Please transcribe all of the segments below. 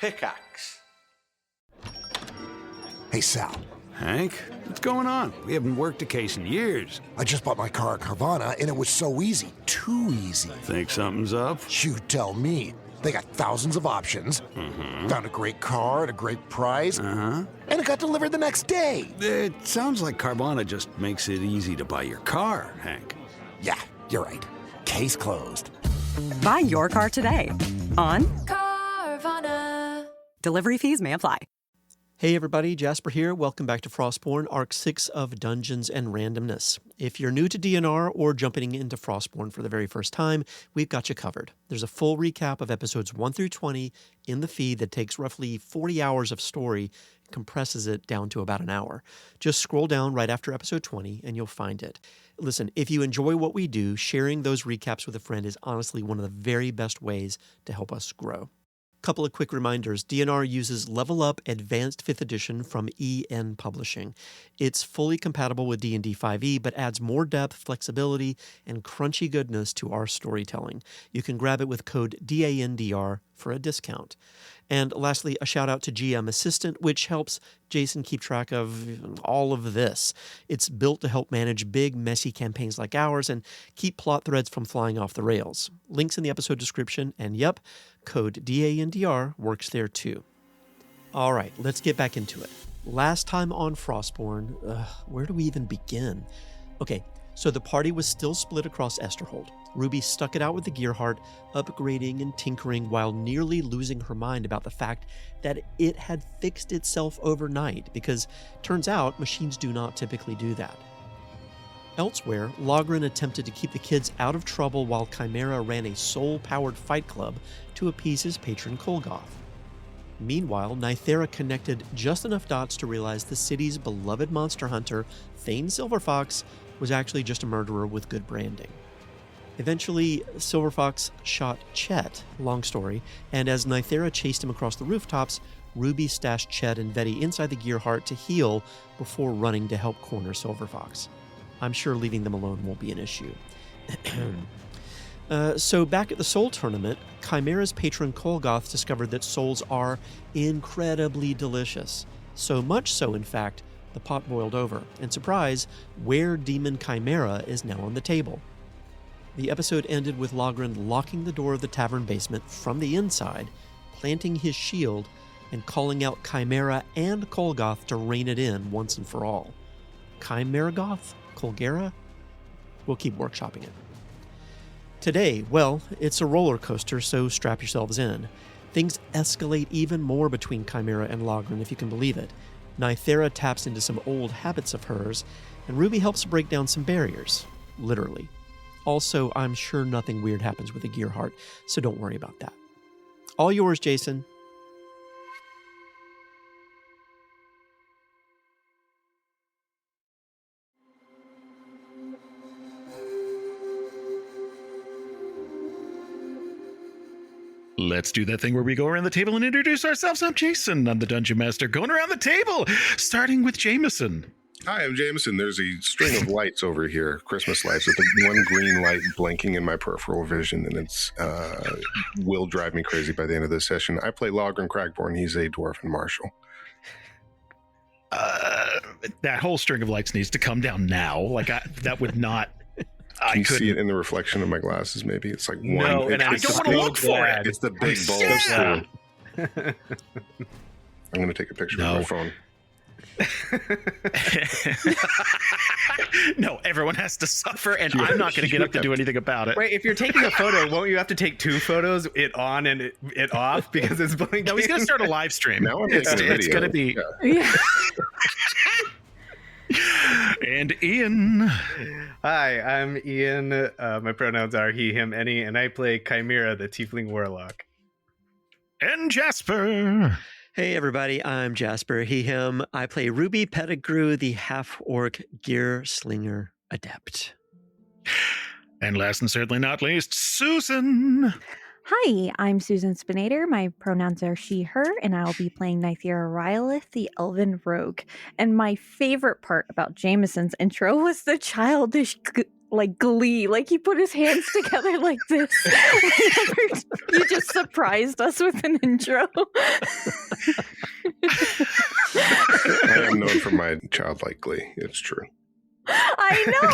Pickaxe. Hey, Sal. Hank, what's going on? We haven't worked a case in years. I just bought my car at Carvana, and it was so easy. Too easy. Think something's up? You tell me. They got thousands of options. Found a great car at a great price. And it got delivered the next day. It sounds like Carvana just makes it easy to buy your car, Hank. Yeah, you're right. Case closed. Buy your car today on Carvana. Delivery fees may apply. Hey everybody, Jasper here. Welcome back to Frostbourne, Arc 6 of Dungeons and Randomness. If you're new to DNR or jumping into Frostbourne for the very first time, we've got you covered. There's a full recap of episodes 1 through 20 in the feed that takes roughly 40 hours of story, compresses it down to about an hour. Just scroll down right after episode 20 and you'll find it. Listen, if you enjoy what we do, sharing those recaps with a friend is honestly one of the very best ways to help us grow. Couple of quick reminders. DNR uses Level Up Advanced 5th Edition from EN Publishing. It's fully compatible with D&D 5e, but adds more depth, flexibility, and crunchy goodness to our storytelling. You can grab it with code DANDR for a discount. And lastly, a shout out to GM Assistant, which helps Jason keep track of all of this. It's built to help manage big, messy campaigns like ours and keep plot threads from flying off the rails. Links in the episode description, and yep, code DANDR works there too. All right, let's get back into it. Last time on Frostbourne, where do we even begin? Okay, so the party was still split across Esterholt. Ruby stuck it out with the Gearheart, upgrading and tinkering while nearly losing her mind about the fact that it had fixed itself overnight, because turns out machines do not typically do that. Elsewhere, Logrhyn attempted to keep the kids out of trouble while Chimera ran a soul-powered fight club to appease his patron Kolgoth. Meanwhile, Nythera connected just enough dots to realize the city's beloved monster hunter, Thane Silverfox, was actually just a murderer with good branding. Eventually, Silverfox shot Chet, long story, and as Nythera chased him across the rooftops, Ruby stashed Chet and Vetty inside the Gearheart to heal before running to help corner Silverfox. I'm sure leaving them alone won't be an issue. So back at the Soul Tournament, Chimera's patron Kolgoth discovered that souls are incredibly delicious. So much so, in fact, the pot boiled over. And surprise, Were-Demon Chimera is now on the table. The episode ended with Logrhyn locking the door of the tavern basement from the inside, planting his shield, and calling out Chimera and Kolgoth to rein it in once and for all. Chimeragoth? Kolgera? We'll keep workshopping it. Today, well, it's a roller coaster, so strap yourselves in. Things escalate even more between Chimera and Logrhyn, if you can believe it. Nythera taps into some old habits of hers, and Ruby helps break down some barriers. Literally. Also, I'm sure nothing weird happens with the Gearheart, so don't worry about that. All yours, Jason. Let's do that thing where we go around the table and introduce ourselves. I'm Jason. I'm the Dungeon Master going around the table, starting with Jamieson. Hi, I'm Jamieson. There's a string of lights over here, Christmas lights, with one green light blinking in my peripheral vision, and it's will drive me crazy by the end of this session. I play Logrhyn Cragborn. He's a dwarven marshal. That whole string of lights needs to come down now. That would not... Can you see it in the reflection of my glasses, maybe? It's like one. No, and I don't want to look for it. It's the big bulbs, too. I'm going to take a picture with my phone. No, everyone has to suffer, and I'm not going to get up to do anything about it. Wait, if you're taking a photo, won't you have to take two photos, it on and it off, because it's blinking? No, he's going to start a live stream. Now I'm taking a video. It's going to be... Yeah. And Ian. Hi, I'm Ian. My pronouns are he, him, any, and I play Chimera, the Tiefling Warlock. And Jasper. Hey everybody, I'm Jasper, he, him. I play Ruby Pettigrew, the half-orc gear slinger adept. And last and certainly not least, Susan. Hi, I'm Susan Spenader. My pronouns are she, her, and I'll be playing Nythera and Rhyelith, the elven rogue. And my favorite part about Jamieson's intro was the childish like glee. Like he put his hands together like this. Whenever you just surprised us with an intro. I am known for my childlike glee. It's true. I know.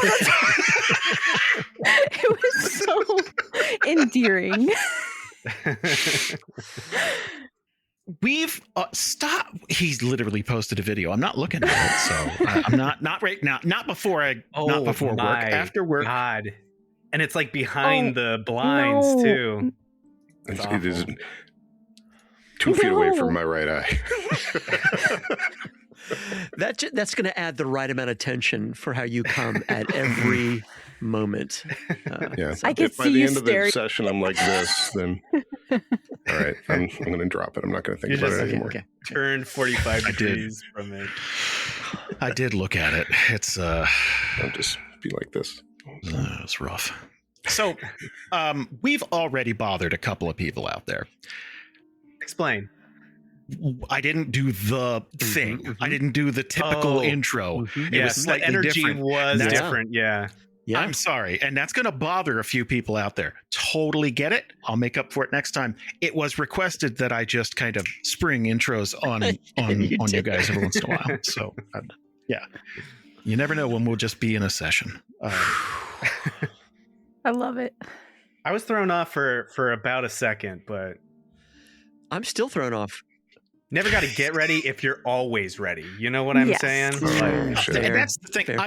It was so endearing. We've stop. He's literally posted a video. I'm not looking at it, so I'm not right now. Not before work. After work. God. And it's like behind the blinds too. It is 2 feet away from my right eye. That's going to add the right amount of tension for how you come at every moment. Yeah, I could if by see the you end of the staring. session I'm like this, then all right, I'm going to drop it. I'm not going to think about it anymore. Okay. Turned 45 degrees from it. I did look at it. It's I'll just be like this. it's rough. So, we've already bothered a couple of people out there. Explain. I didn't do the thing. I didn't do the typical intro. It was slightly the energy different. was That's- different. Yeah. Yeah. I'm sorry. And that's going to bother a few people out there. Totally get it. I'll make up for it next time. It was requested that I just kind of spring intros on you guys every once in a while. So, yeah. You never know when we'll just be in a session. I love it. I was thrown off for about a second, but I'm still thrown off. never got to get ready if you're always ready. You know what I'm Yes. saying? Oh, shit. And that's the thing. Fair.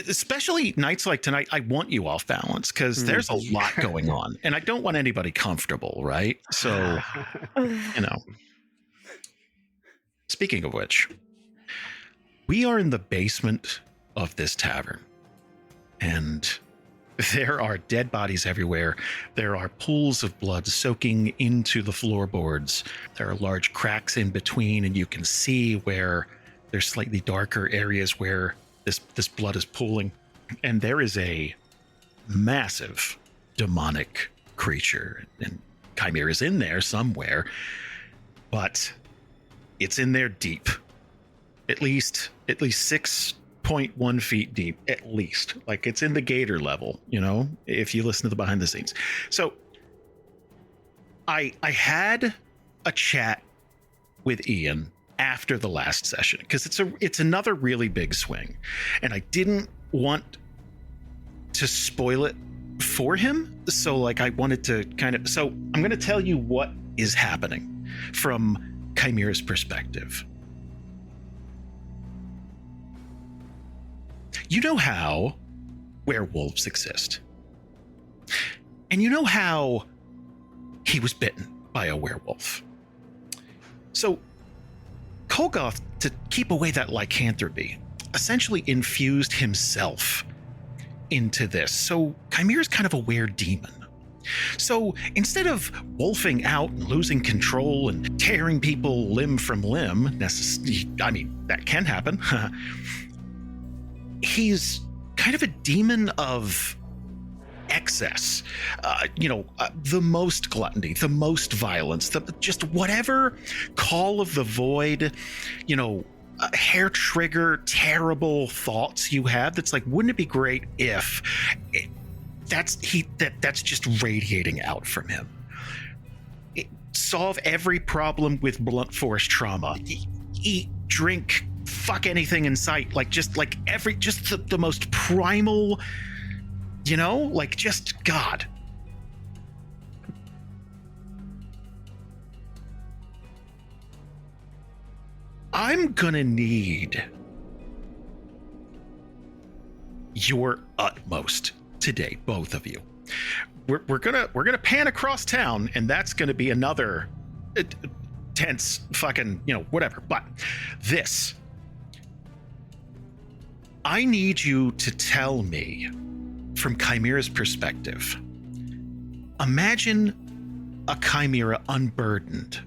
Especially nights like tonight, I want you off balance because there's a lot going on, and I don't want anybody comfortable, right? So, you know. Speaking of which, we are in the basement of this tavern, and there are dead bodies everywhere. There are pools of blood soaking into the floorboards. There are large cracks in between, and you can see where there's slightly darker areas where this blood is pooling. And there is a massive demonic creature, and Chimera is in there somewhere, but it's in there deep. At least 6.1 feet deep, at least. Like, it's in the gator level, you know, if you listen to the behind the scenes. So I had a chat with Ian after the last session because it's another really big swing, and I didn't want to spoil it for him. So like, I wanted to so I'm going to tell you what is happening from Chimera's perspective. You know how werewolves exist. And you know how he was bitten by a werewolf. So Kolgoth, to keep away that lycanthropy, essentially infused himself into this. So Chimera's kind of a weird demon. So instead of wolfing out and losing control and tearing people limb from limb, I mean, that can happen. He's kind of a demon of excess, the most gluttony, the most violence, just whatever call of the void, hair trigger, terrible thoughts you have. That's like, wouldn't it be great if that's just radiating out from him? Solve every problem with blunt force trauma. Eat, drink, fuck anything in sight. Like, just the most primal, just God. I'm gonna need your utmost today, both of you. We're gonna pan across town, and that's gonna be another tense fucking whatever. But this, I need you to tell me from Chimera's perspective. Imagine a Chimera unburdened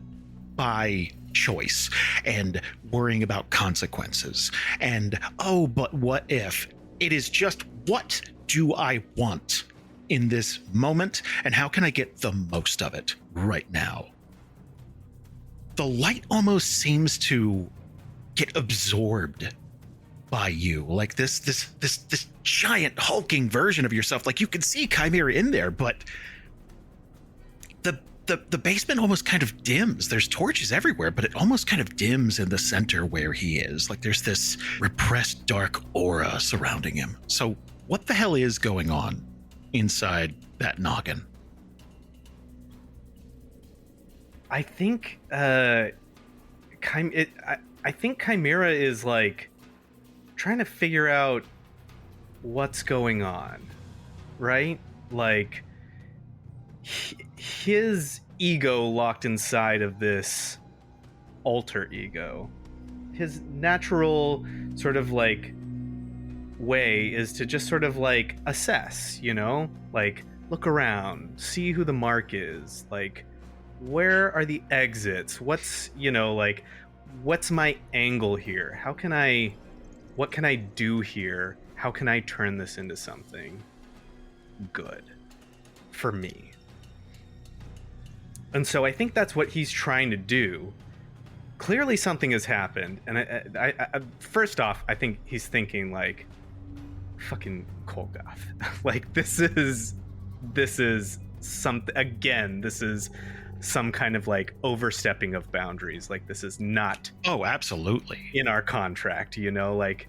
by choice and worrying about consequences and, oh, but what if? It is just, what do I want in this moment, and how can I get the most of it right now? The light almost seems to get absorbed by you, like this giant hulking version of yourself. Like you can see Chimera in there, but the basement almost kind of dims. There's torches everywhere, but it almost kind of dims in the center where he is. Like there's this repressed dark aura surrounding him. So what the hell is going on inside that noggin? I think I think Chimera is like trying to figure out what's going on, right? Like his ego locked inside of this alter ego. His natural sort of like way is to just sort of like assess, you know, like look around, see who the mark is, like where are the exits, what's, you know, like what's my angle here, what can I do here, how can I turn this into something good for me. And so I think that's what he's trying to do. Clearly something has happened, and I first off, I think he's thinking like, fucking Kolgoth. Like this is something, again, this is some kind of like overstepping of boundaries. Like this is not absolutely in our contract, you know, like,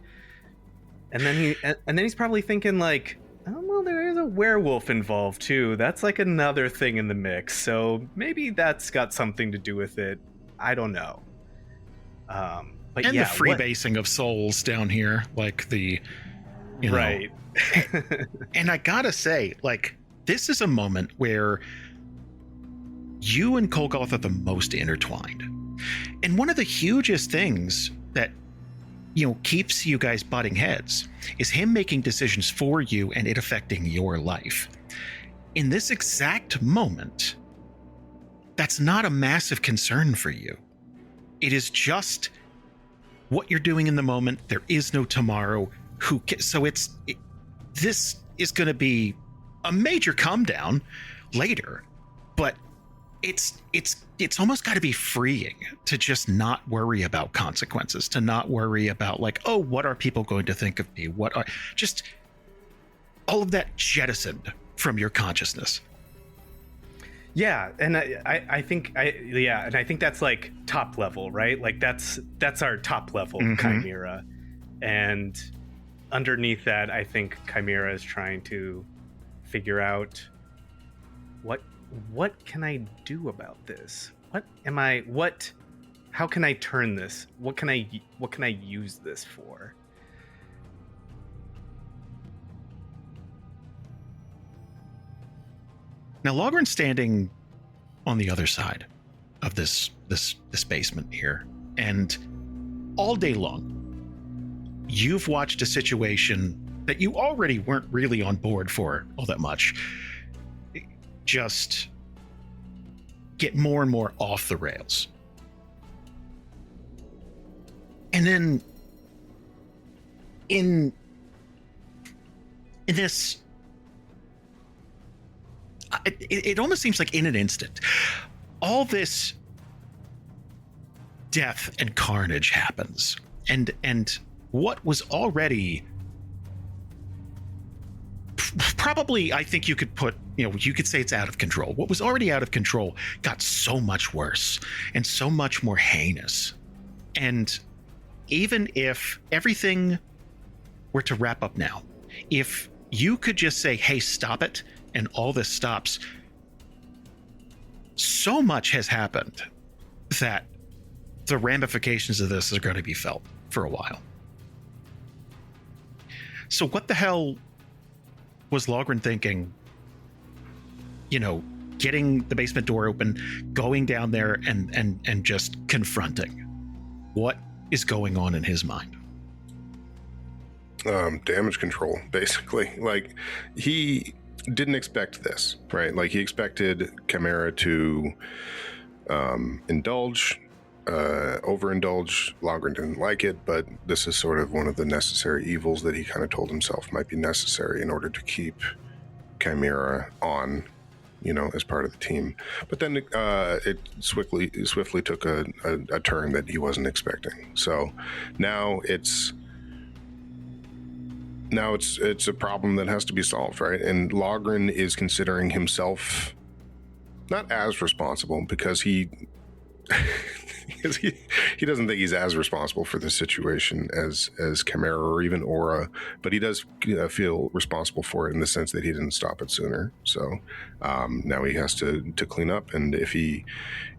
and then he's probably thinking like, oh, well, there is a werewolf involved too. That's like another thing in the mix. So maybe that's got something to do with it. I don't know. But and yeah, the freebasing of souls down here, like the, you know, right. And I gotta say, like, this is a moment where you and Kolgoth are the most intertwined. And one of the hugest things that, you know, keeps you guys butting heads is him making decisions for you and it affecting your life. In this exact moment, that's not a massive concern for you. It is just what you're doing in the moment. There is no tomorrow. This is going to be a major calm down later, but it's almost got to be freeing to just not worry about consequences, to not worry about like, oh, what are people going to think of me? What are just all of that jettisoned from your consciousness. Yeah, and I think that's like top level, right? Like that's our top level Chimera, and underneath that, I think Chimera is trying to figure out what can I do about this? How can I turn this? What can I use this for? Now, Logrhyn's standing on the other side of this basement here, and all day long, you've watched a situation that you already weren't really on board for all that much just get more and more off the rails. And then in this, it almost seems like in an instant, all this death and carnage happens, and what was already probably, I think you could say it's out of control. What was already out of control got so much worse and so much more heinous. And even if everything were to wrap up now, if you could just say, hey, stop it, and all this stops, so much has happened that the ramifications of this are going to be felt for a while. So what the hell was Logrhyn thinking, getting the basement door open, going down there and just confronting? What is going on in his mind? Damage control, basically. Like, he didn't expect this, right? Like, he expected Chimera to overindulge. Logrhyn didn't like it, but this is sort of one of the necessary evils that he kind of told himself might be necessary in order to keep Chimera on, as part of the team. But then it swiftly took a turn that he wasn't expecting. So now it's now it's a problem that has to be solved, right? And Logrhyn is considering himself not as responsible because he doesn't think he's as responsible for the situation as Chimera or even Aura, but he does feel responsible for it in the sense that he didn't stop it sooner. So now he has to clean up. And if he,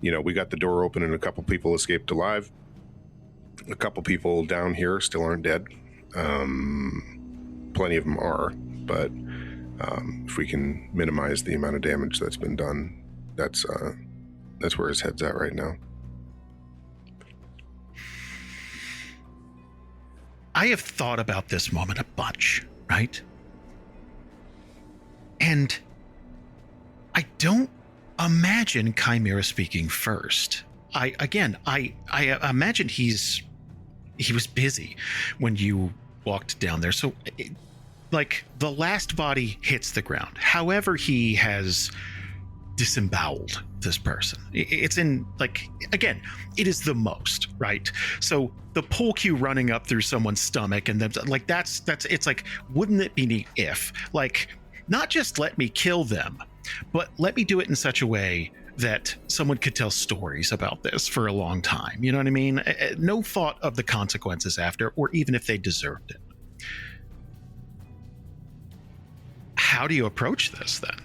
we got the door open and a couple people escaped alive. A couple people down here still aren't dead. Plenty of them are, but if we can minimize the amount of damage that's been done, that's where his head's at right now. I have thought about this moment a bunch, right? And I don't imagine Chimera speaking first. I imagine he was busy when you walked down there. So, the last body hits the ground. However, he has disemboweled this person. It's in, again, it is the most, right? So the pull cue running up through someone's stomach and then, that's it's wouldn't it be neat if, not just let me kill them, but let me do it in such a way that someone could tell stories about this for a long time. You know what I mean? No thought of the consequences after, or even if they deserved it. How do you approach this then?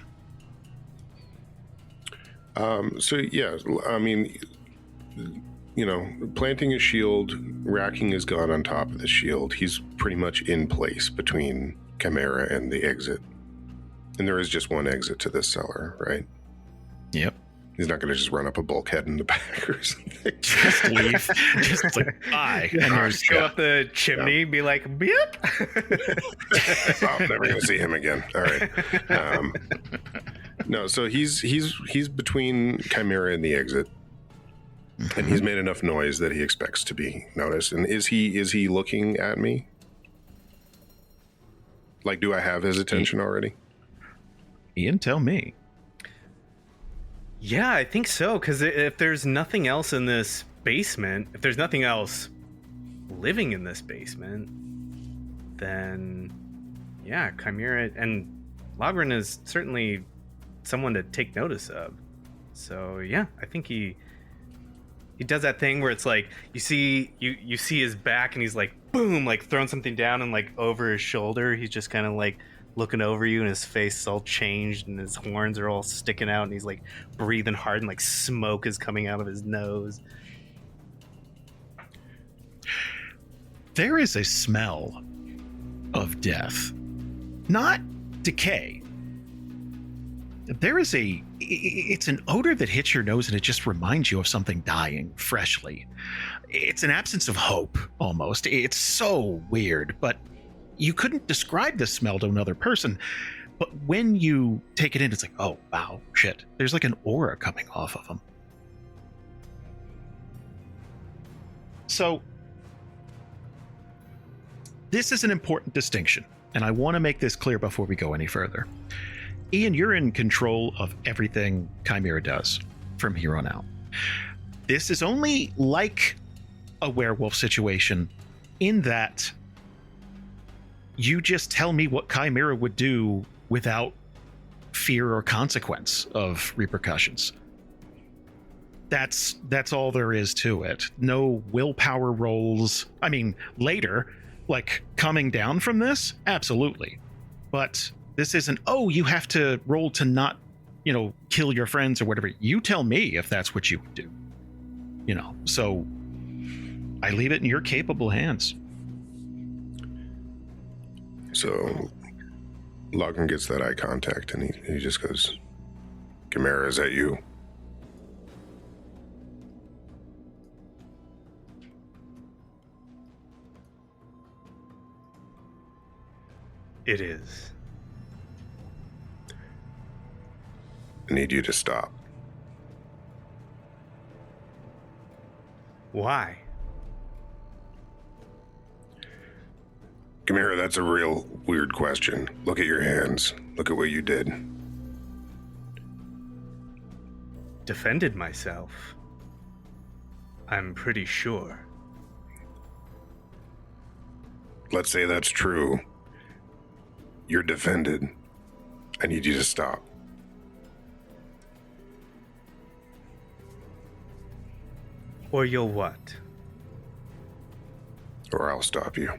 Planting a shield, racking his gun on top of the shield. He's pretty much in place between Chimera and the exit. And there is just one exit to this cellar, right? Yep. He's not going to just run up a bulkhead in the back or something. Just leave. Just bye. And go up the chimney, be like, beep. I'm never going to see him again. All right. No, so he's between Chimera and the exit, and he's made enough noise that he expects to be noticed. And is he looking at me? Do I have his attention already? Ian, tell me. Yeah, I think so, because if there's nothing else in this basement, if there's nothing else living in this basement, then yeah, Chimera and Logrhyn is certainly someone to take notice of. So yeah, I think he does that thing where it's you see his back and he's boom, throwing something down and over his shoulder. He's just kind of looking over you and his face is all changed and his horns are all sticking out and he's breathing hard and smoke is coming out of his nose. There is a smell of death, not decay. It's an odor that hits your nose and it just reminds you of something dying freshly. It's an absence of hope, almost. It's so weird, but you couldn't describe this smell to another person. But when you take it in, it's oh, wow, shit. There's an aura coming off of them. So, this is an important distinction, and I want to make this clear before we go any further. Ian, you're in control of everything Chimera does from here on out. This is only like a werewolf situation in that you just tell me what Chimera would do without fear or consequence of repercussions. That's all there is to it. No willpower rolls. I mean, later, coming down from this, absolutely. But this isn't, you have to roll to not, kill your friends or whatever. You tell me if that's what you would do. So I leave it in your capable hands. So Logrhyn gets that eye contact and he just goes, Chimera, is that you? It is. I need you to stop. Why? Chimera, that's a real weird question. Look at your hands. Look at what you did. Defended myself. I'm pretty sure. Let's say that's true. you're defended. I need you to stop. Or you'll what? Or I'll stop you.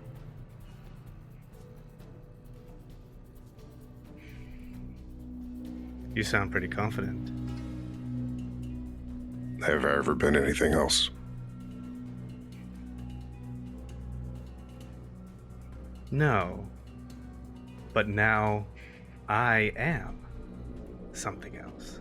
You sound pretty confident. Have I ever been anything else? No. But now I am something else.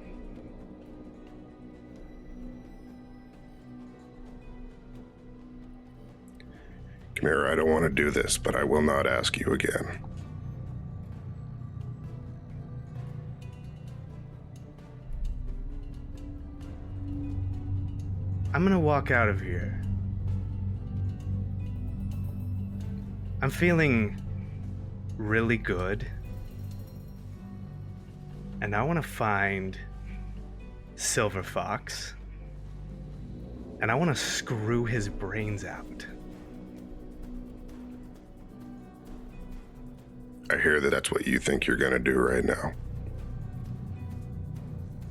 Chimera, I don't want to do this, but I will not ask you again. I'm gonna walk out of here. I'm feeling really good. And I want to find Silverfox. And I want to screw his brains out. I hear that that's what you think you're going to do right now.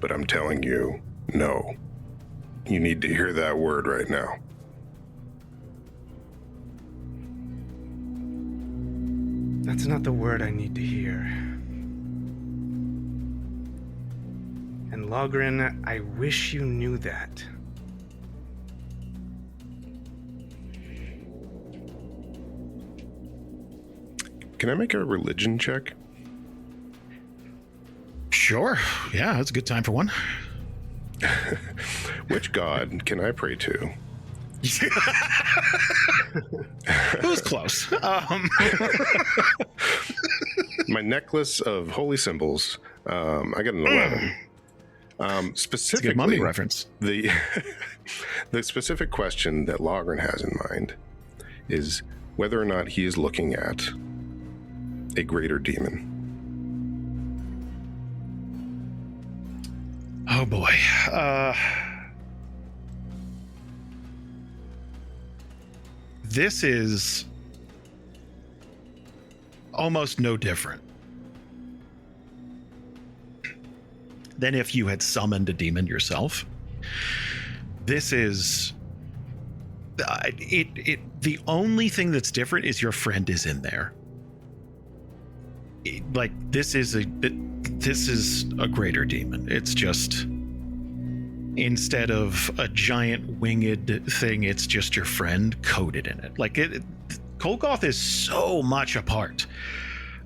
But I'm telling you, no. You need to hear that word right now. That's not the word I need to hear. And Logrhyn, I wish you knew that. Can I make a religion check? Sure. Yeah, that's a good time for one. Which god can I pray to? Who's close? My necklace of holy symbols. I got an 11. Specifically, good mummy reference. The specific question that Logrhyn has in mind is whether or not he is looking at a greater demon. Oh boy. This is almost no different than if you had summoned a demon yourself. This is the only thing that's different is your friend is in there. This is a greater demon. It's just, instead of a giant winged thing, it's just your friend coded in it. Kolgoth is so much a part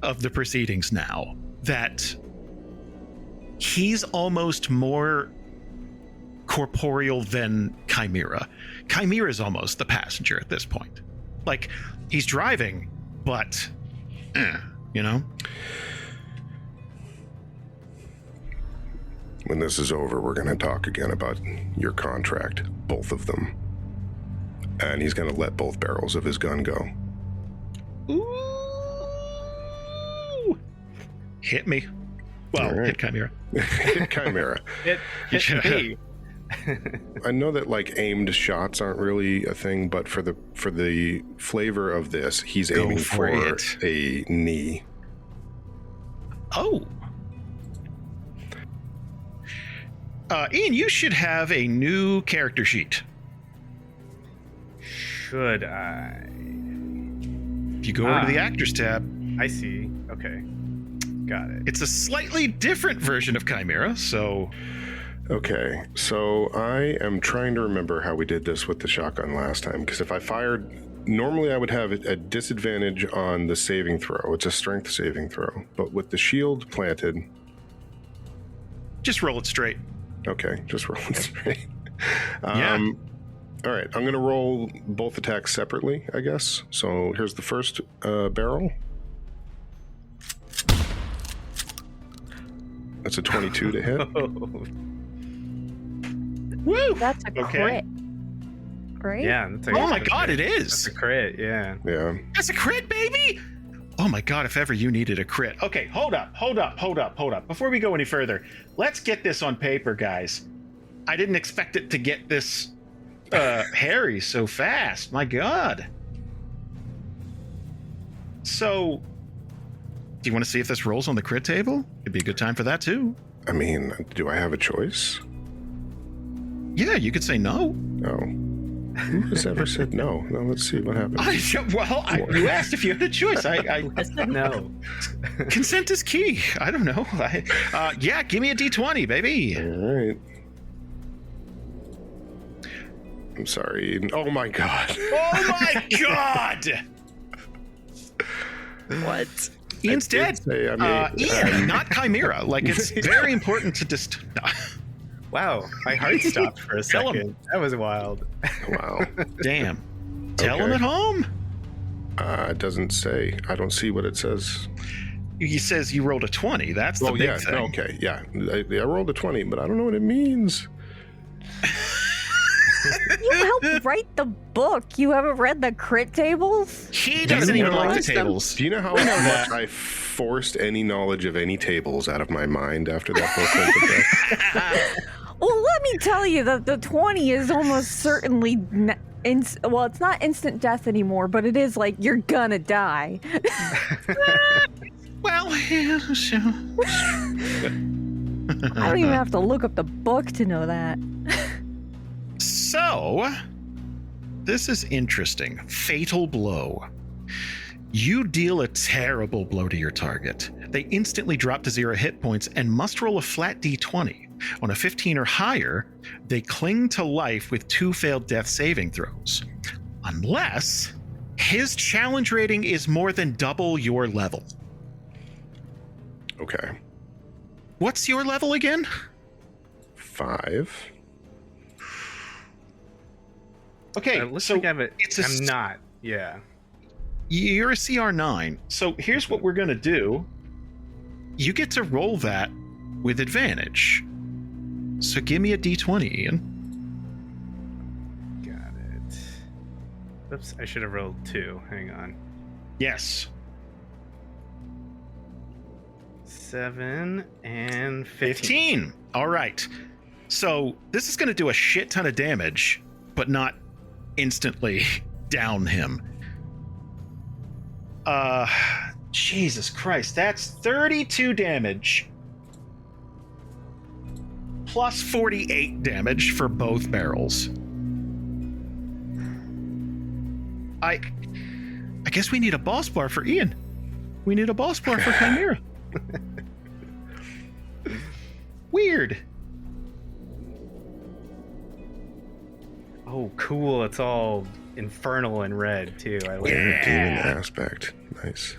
of the proceedings now that he's almost more corporeal than Chimera. Chimera is almost the passenger at this point. He's driving, but you know? When this is over, we're going to talk again about your contract, both of them. And he's going to let both barrels of his gun go. Ooh! Hit me. Well, right. Hit Chimera. Hit Chimera. Hit me. I know that aimed shots aren't really a thing, but for the flavor of this, he's aiming for a knee. Oh. Ian, you should have a new character sheet. Should I? If you go over to the Actors tab. I see. Okay. Got it. It's a slightly different version of Chimera, so... Okay, so I am trying to remember how we did this with the shotgun last time, because if I fired... Normally I would have a disadvantage on the saving throw. It's a strength saving throw. But with the shield planted... Just roll it straight. Okay, just roll it straight. Yeah. All right, I'm going to roll both attacks separately, I guess. So here's the first barrel. That's a 22 to hit. Woo! That's a crit. Right? Yeah. Oh my god, it That's is! a crit, yeah. Yeah. That's a crit, baby! Oh my god, if ever you needed a crit. Okay, hold up. Before we go any further, let's get this on paper, guys. I didn't expect it to get this hairy so fast. My god. So, Do you want to see if this rolls on the crit table? It'd be a good time for that too. I mean, do I have a choice? Yeah, you could say no. No. Who has ever said no? No, let's see what happens. You asked if you had a choice. I said no. Consent is key. I don't know. Yeah, give me a D20, baby. All right. I'm sorry. Oh my god. Oh my god! What? Ian's dead. Say, Ian, not Chimera. Like, it's very important to just... Wow, my heart stopped for a Tell him. second. That was wild. Wow. Damn. Tell Okay. him at home. It doesn't say. I don't see what it says. He says you rolled a 20. That's the big yeah. thing. Okay. Yeah. I rolled a 20, but I don't know what it means. You helped write the book. You haven't read the crit tables? He doesn't even like the tables. Do you know how much I forced any knowledge of any tables out of my mind after that book went to bed? Well, let me tell you that the 20 is almost certainly... well, it's not instant death anymore, but it is like, you're gonna die. Well, yeah, sure. I don't even have to look up the book to know that. So, this is interesting. Fatal blow. You deal a terrible blow to your target. They instantly drop to 0 hit points and must roll a flat d20. On a 15 or higher, they cling to life with 2 failed death saving throws. Unless his challenge rating is more than double your level. Okay. What's your level again? 5. Okay, Looks so like I'm it's not. Yeah. You're a CR9. So here's what we're going to do. You get to roll that with advantage. So give me a d20, Ian. Got it. Oops, I should have rolled 2. Hang on. Yes. 7 and 15. All right. So this is going to do a shit ton of damage, but not instantly down him. Jesus Christ, that's 32 damage. Plus 48 damage for both barrels. I guess we need a boss bar for Ian. We need a boss bar for Chimera. Weird. Oh, cool. It's all infernal and red, too. I like Demon that. aspect. Nice.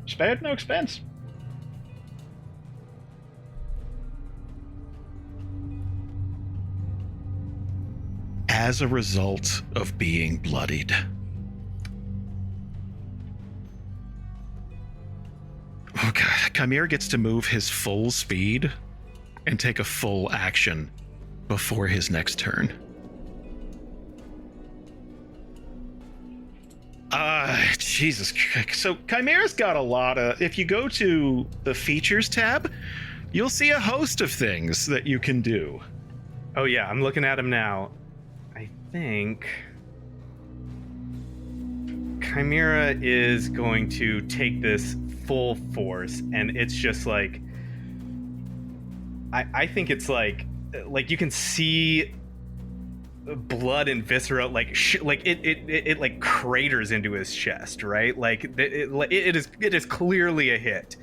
Spared no expense. As a result of being bloodied, oh god, Chimera gets to move his full speed and take a full action before his next turn. Jesus. So Chimera's got a lot of... If you go to the features tab, you'll see a host of things that you can do. Oh, yeah. I'm looking at him now. I think Chimera is going to take this full force, and it's just like... I think it's like you can see blood and viscera like it like craters into his chest, right? Like it is clearly a hit.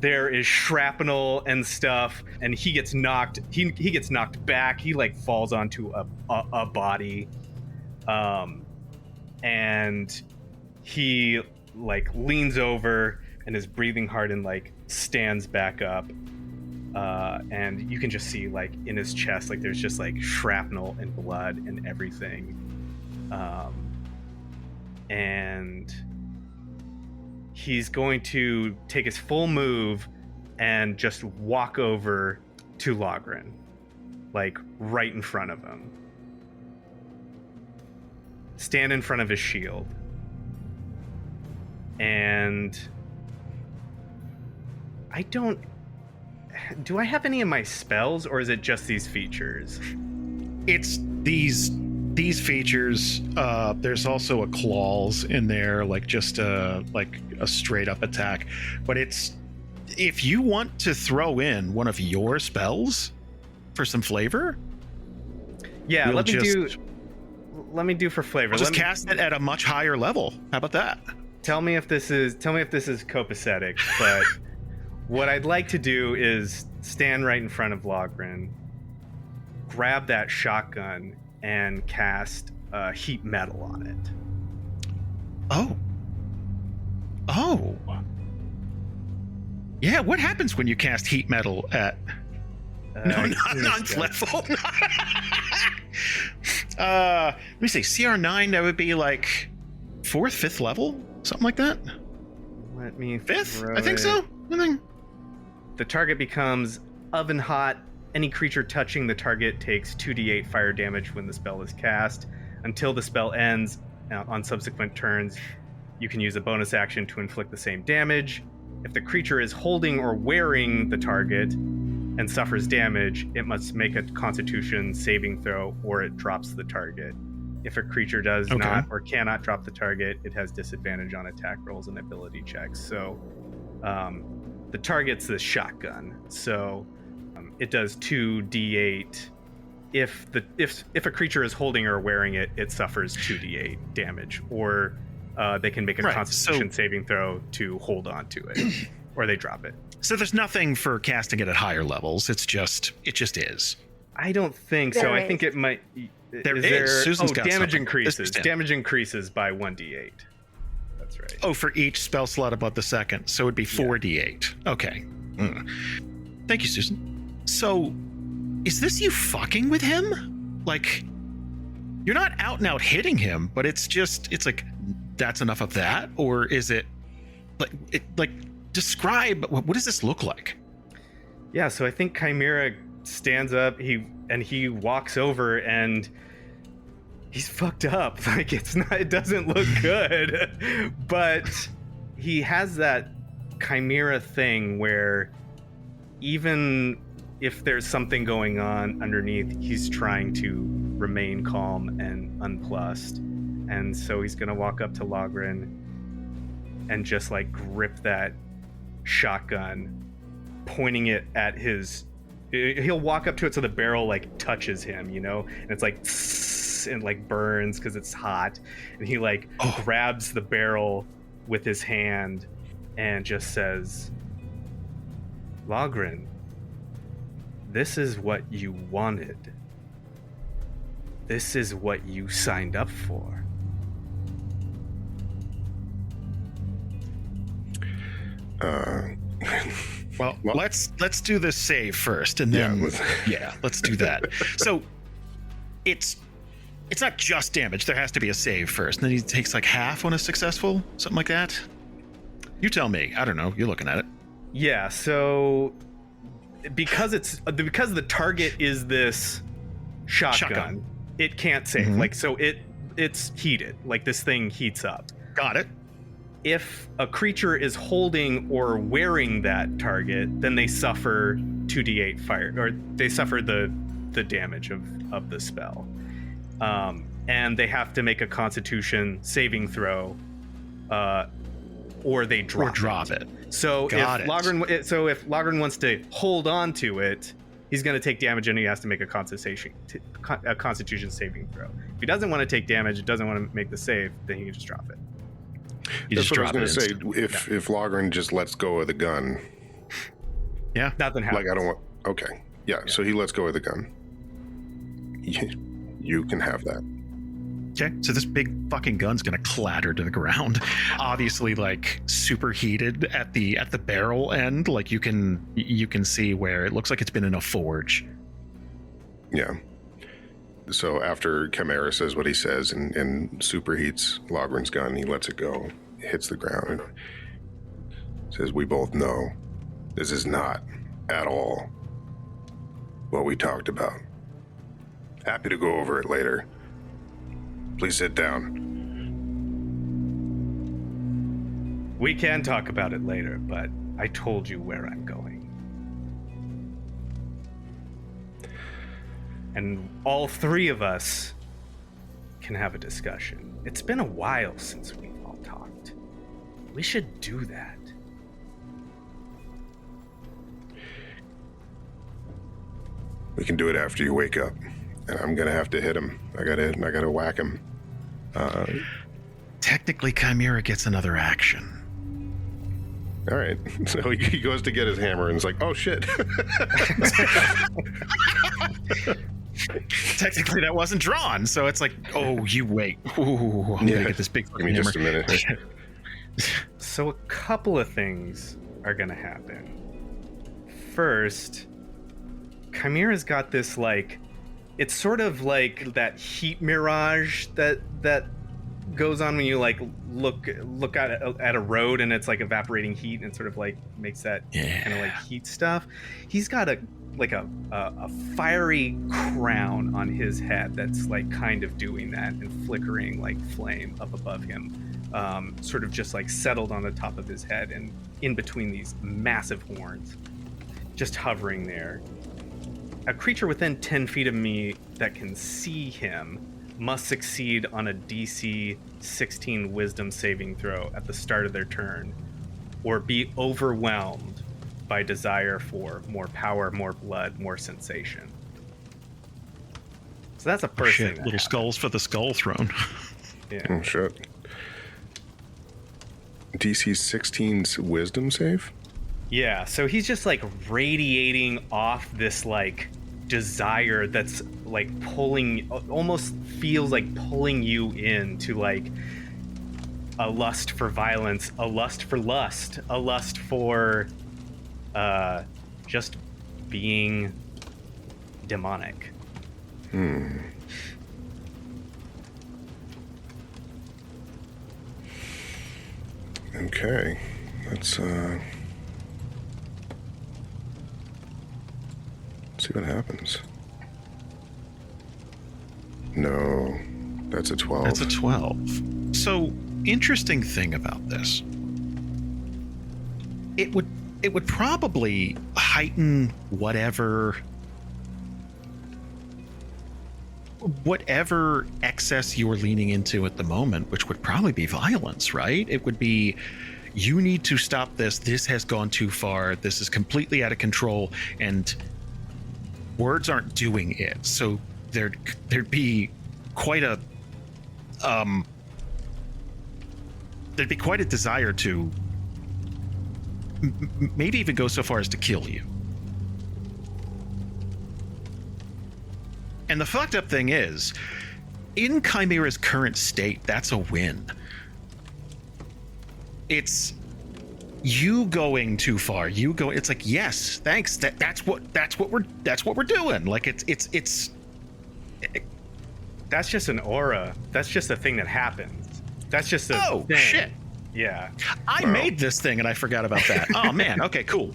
There is shrapnel and stuff, and he gets knocked. He gets knocked back. He like falls onto a body, and he like leans over and is breathing hard and like stands back up. And you can just see like in his chest, like there's just like shrapnel and blood and everything. And he's going to take his full move and just walk over to Logrhyn, like right in front of him. Stand in front of his shield. And do I have any of my spells, or is it just these features? It's these these features, there's also a claws in there, like just a straight up attack. But it's, if you want to throw in one of your spells for some flavor, Yeah, let me do for flavor. We'll just cast it at a much higher level. How about that? Tell me if this is copacetic, but what I'd like to do is stand right in front of Logrhyn, grab that shotgun, and cast heat metal on it. Oh. Yeah, what happens when you cast heat metal at... No, not ninth level. Let me see. CR9, that would be like 4th, 5th level? Something like that? Let me 5th? I think so. The target becomes oven hot. Any creature touching the target takes 2d8 fire damage when the spell is cast. Until the spell ends, on subsequent turns, you can use a bonus action to inflict the same damage. If the creature is holding or wearing the target and suffers damage, it must make a Constitution saving throw or it drops the target. If a creature does not or cannot drop the target, it has disadvantage on attack rolls and ability checks. So the target's the shotgun. So it does 2d8. If a creature is holding or wearing it, it suffers 2d8 damage, or they can make a Constitution saving throw to hold on to it, or they drop it. So there's nothing for casting it at higher levels. It just is. I don't think so. I think it might. There is. Susan's got damage something. increases. Damage increases by 1d8. That's right. Oh, for each spell slot above the second. So it'd be 4d8. Okay. Thank you, Susan. So, is this you fucking with him? Like, you're not out and out hitting him, but it's like, that's enough of that? Or is it like describe, what does this look like? Yeah, so I think Chimera stands up, he walks over, and he's fucked up. Like, it doesn't look good. But he has that Chimera thing where even if there's something going on underneath, he's trying to remain calm and unplussed. And so he's gonna walk up to Logrhyn and just like grip that shotgun, pointing it at his... He'll walk up to it so the barrel like touches him, and it's like and like burns because it's hot, and he like grabs the barrel with his hand and just says, Logrhyn, this is what you wanted. This is what you signed up for. Well, let's do this save first, and then let's do that. So it's not just damage. There has to be a save first, and then he takes like half on a successful, something like that. You tell me. I don't know. You're looking at it. Yeah. So because the target is this shotgun. It can't save. Mm-hmm. Like, so it's heated. Like, this thing heats up. Got it. If a creature is holding or wearing that target, then they suffer 2d8 fire, or they suffer the damage of the spell. And they have to make a Constitution saving throw, or they drop it. So if Logrhyn wants to hold on to it, he's going to take damage, and he has to make a Constitution saving throw. If he doesn't want to take damage, doesn't want to make the save, then he can just drop it. That's what I was going to say. If Logrhyn just lets go of the gun, nothing happens. Like, I don't want. Okay, yeah. So he lets go of the gun. You can have that. Okay, so this big fucking gun's gonna clatter to the ground. Obviously, like super heated at the barrel end. Like you can see where it looks like it's been in a forge. Yeah. So after Chimera says what he says and superheats Logryn's gun, he lets it go, hits the ground, and says, "We both know this is not at all what we talked about. Happy to go over it later. Please sit down." We can talk about it later, but I told you where I'm going. And all three of us can have a discussion. It's been a while since we've all talked. We should do that. We can do it after you wake up, and I'm gonna have to hit him. I gotta whack him. Technically, Chimera gets another action. All right. So he goes to get his hammer and is like, "Oh shit!" Technically, that wasn't drawn, so it's like, oh, you wait. Ooh, I'm gonna get this big Give me hammer. just a minute. So a couple of things are gonna happen. First, Chimera's got this like, it's sort of like that heat mirage that goes on when you like look at a road and it's like evaporating heat and sort of like makes that kind of like heat stuff. He's got a fiery crown on his head that's like kind of doing that and flickering like flame up above him, sort of just like settled on the top of his head and in between these massive horns, just hovering there. A creature within 10 feet of me that can see him must succeed on a DC 16 wisdom saving throw at the start of their turn, or be overwhelmed by desire for more power, more blood, more sensation. So that's a first thing. Little skulls for the skull throne. Yeah. Oh shit. DC 16's wisdom save? Yeah, so he's just like radiating off this like desire that's like pulling, almost feels like pulling you into like a lust for violence, a lust for lust, a lust for just being demonic. Okay. Let's see what happens. No, that's a 12. That's a 12. So, interesting thing about this. It would probably heighten whatever excess you're leaning into at the moment, which would probably be violence, right? It would be, you need to stop this. This has gone too far. This is completely out of control, and words aren't doing it. So there'd be quite a desire to maybe even go so far as to kill you. And the fucked up thing is, in Chimera's current state, that's a win. It's you going too far. It's like, yes, thanks. That's what we're doing. Like it's That's just an aura. That's just a thing that happens. That's just a thing. Shit. Yeah. I made this thing and I forgot about that. Oh man. Okay, cool.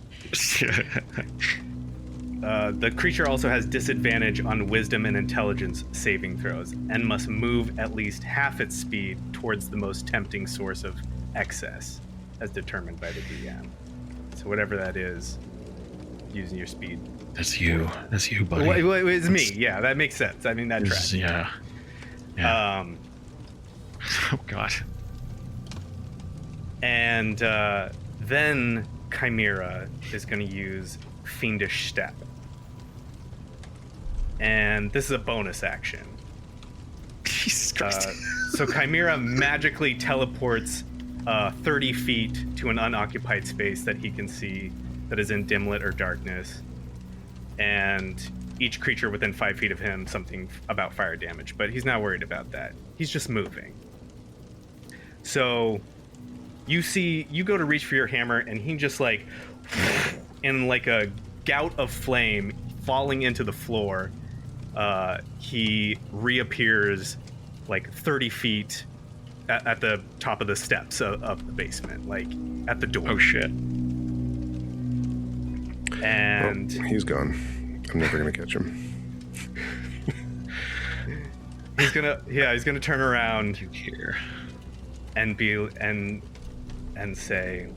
The creature also has disadvantage on wisdom and intelligence saving throws and must move at least half its speed towards the most tempting source of excess, as determined by the DM. So whatever that is, using your speed. That's you, buddy. It's me. Yeah, that makes sense. I mean, that tracks. Yeah. Oh god. And then Chimera is going to use Fiendish Step. And this is a bonus action. Jesus Christ. So Chimera magically teleports 30 feet to an unoccupied space that he can see that is in dim lit or darkness. And each creature within 5 feet of him, something about fire damage. But he's not worried about that. He's just moving. So you go to reach for your hammer, and he just like, in like a gout of flame falling into the floor, he reappears like 30 feet at the top of the steps of the basement, like at the door. Oh shit. And well, he's gone. I'm never gonna catch him. he's gonna turn around here and and say,